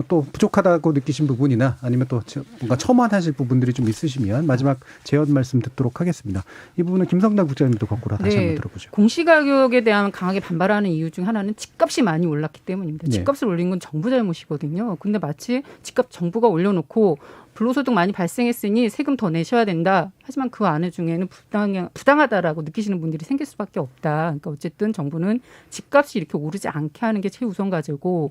또 부족하다고 느끼신 부분이나 아니면 또 뭔가 첨언하실 부분들이 좀 있으시면 마지막 제언 말씀 듣도록 하겠습니다. 이 부분은 김성남 국장님도 거꾸로 다시 한번 들어보죠. 공시가격에 대한 강하게 반발하는 이유 중 하나는 집값이 많이 올랐기 때문입니다. 집값을 올린 건 정부 잘못이거든요. 근데 마치 집값 정부가 올려놓고 불로소득 많이 발생했으니 세금 더 내셔야 된다. 하지만 그 안에 중에는 부당하다라고 느끼시는 분들이 생길 수밖에 없다. 그러니까 어쨌든 정부는 집값이 이렇게 오르지 않게 하는 게 최우선 과제고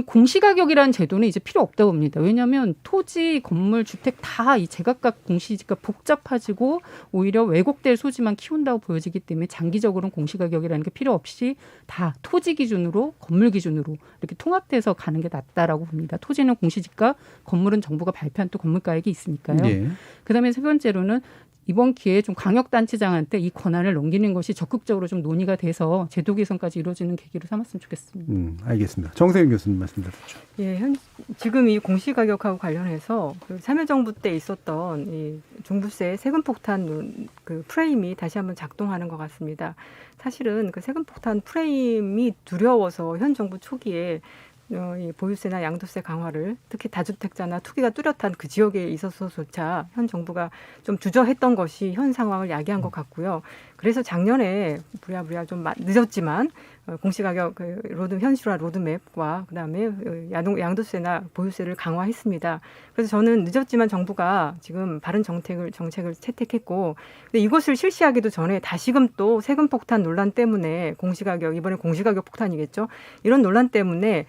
공시가격이라는 제도는 이제 필요 없다고 봅니다. 왜냐하면 토지, 건물, 주택 다 이 제각각 공시지가 복잡해지고 오히려 왜곡될 소지만 키운다고 보여지기 때문에 장기적으로는 공시가격이라는 게 필요 없이 다 토지 기준으로 건물 기준으로 이렇게 통합돼서 가는 게 낫다라고 봅니다. 토지는 공시지가, 건물은 정부가 발표한 또 건물가액이 있으니까요. 그다음에 세 번째로는 이번 기회에 좀 광역단체장한테 이 권한을 넘기는 것이 적극적으로 좀 논의가 돼서 제도 개선까지 이루어지는 계기로 삼았으면 좋겠습니다. 알겠습니다. 정세윤 교수님 말씀 드렸죠. 지금 이 공시가격하고 관련해서 그 참여정부 때 있었던 이 종부세 세금 폭탄 그 프레임이 다시 한번 작동하는 것 같습니다. 사실은 그 세금 폭탄 프레임이 두려워서 현 정부 초기에 이 보유세나 양도세 강화를 특히 다주택자나 투기가 뚜렷한 그 지역에 있어서조차 현 정부가 좀 주저했던 것이 현 상황을 야기한 것 같고요. 그래서 작년에 부랴부랴 좀 늦었지만 공시가격 현실화 로드맵과 그다음에 양도세나 보유세를 강화했습니다. 그래서 저는 늦었지만 정부가 지금 바른 정책을 채택했고, 근데 이것을 실시하기도 전에 다시금 또 세금 폭탄 논란 때문에 이번에 공시가격 폭탄이겠죠. 이런 논란 때문에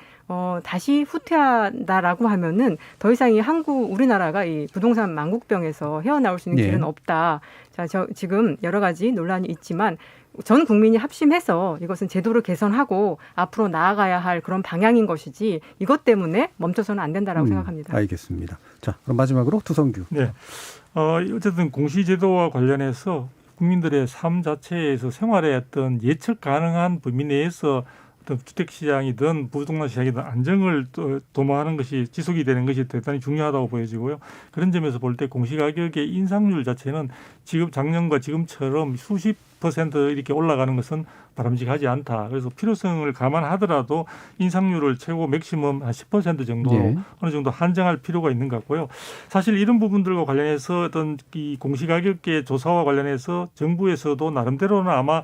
다시 후퇴한다라고 하면은 더 이상 우리나라가 이 부동산 망국병에서 헤어나올 수 있는 길은 없다. 자, 지금 여러 가지 논란이 있지만 전 국민이 합심해서 이것은 제도를 개선하고 앞으로 나아가야 할 그런 방향인 것이지 이것 때문에 멈춰서는 안 된다라고 생각합니다. 알겠습니다. 자, 그럼 마지막으로 두성규. 어쨌든 공시제도와 관련해서 국민들의 삶 자체에서 생활의 어떤 예측 가능한 범위 내에서 어떤 주택시장이든 부동산 시장이든 안정을 도모하는 것이 지속이 되는 것이 대단히 중요하다고 보여지고요. 그런 점에서 볼 때 공시가격의 인상률 자체는 지금 작년과 지금처럼 수십 % 이렇게 올라가는 것은 바람직하지 않다. 그래서 필요성을 감안하더라도 인상률을 최고 맥시멈 한 10% 정도로 어느 정도 한정할 필요가 있는 것 같고요. 사실 이런 부분들과 관련해서 어떤 이 공시가격의 조사와 관련해서 정부에서도 나름대로는 아마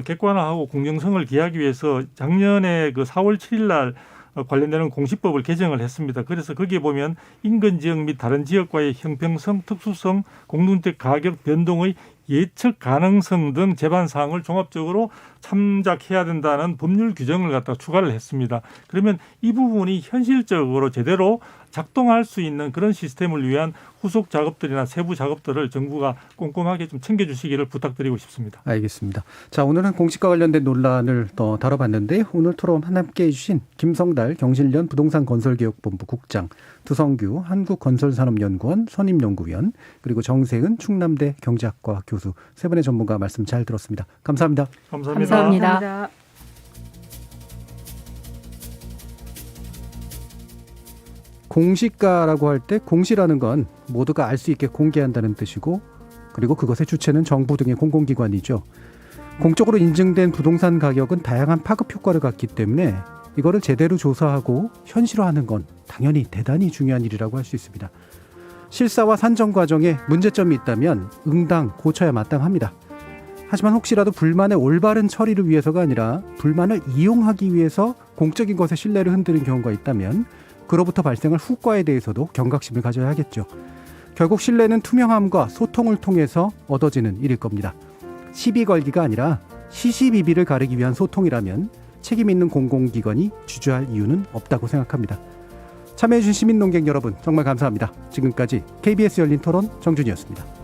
객관화하고 공정성을 기하기 위해서 작년에 그 4월 7일 날 관련되는 공시법을 개정을 했습니다. 그래서 거기에 보면 인근 지역 및 다른 지역과의 형평성, 특수성, 공동주택 가격 변동의 예측 가능성 등 제반 사항을 종합적으로 참작해야 된다는 법률 규정을 갖다 추가를 했습니다. 그러면 이 부분이 현실적으로 제대로 작동할 수 있는 그런 시스템을 위한 후속 작업들이나 세부 작업들을 정부가 꼼꼼하게 좀 챙겨주시기를 부탁드리고 싶습니다. 알겠습니다. 자, 오늘은 공시과 관련된 논란을 더 다뤄봤는데 오늘 토론 함께해 주신 김성달 경실련 부동산건설개혁본부 국장, 두성규 한국건설산업연구원 선임연구위원, 그리고 정세은 충남대 경제학과 교수 세 분의 전문가 말씀 잘 들었습니다. 감사합니다. 감사합니다. 공시가라고 할 때 공시라는 건 모두가 알 수 있게 공개한다는 뜻이고, 그리고 그것의 주체는 정부 등의 공공기관이죠. 공적으로 인증된 부동산 가격은 다양한 파급 효과를 갖기 때문에 이거를 제대로 조사하고 현실화하는 건 당연히 대단히 중요한 일이라고 할 수 있습니다. 실사와 산정 과정에 문제점이 있다면 응당 고쳐야 마땅합니다. 하지만 혹시라도 불만의 올바른 처리를 위해서가 아니라 불만을 이용하기 위해서 공적인 것에 신뢰를 흔드는 경우가 있다면 그로부터 발생할 후과에 대해서도 경각심을 가져야 하겠죠. 결국 신뢰는 투명함과 소통을 통해서 얻어지는 일일 겁니다. 시비 걸기가 아니라 시시비비를 가르기 위한 소통이라면 책임 있는 공공기관이 주저할 이유는 없다고 생각합니다. 참여해주신 시민논객 여러분 정말 감사합니다. 지금까지 KBS 열린 토론 정준이었습니다.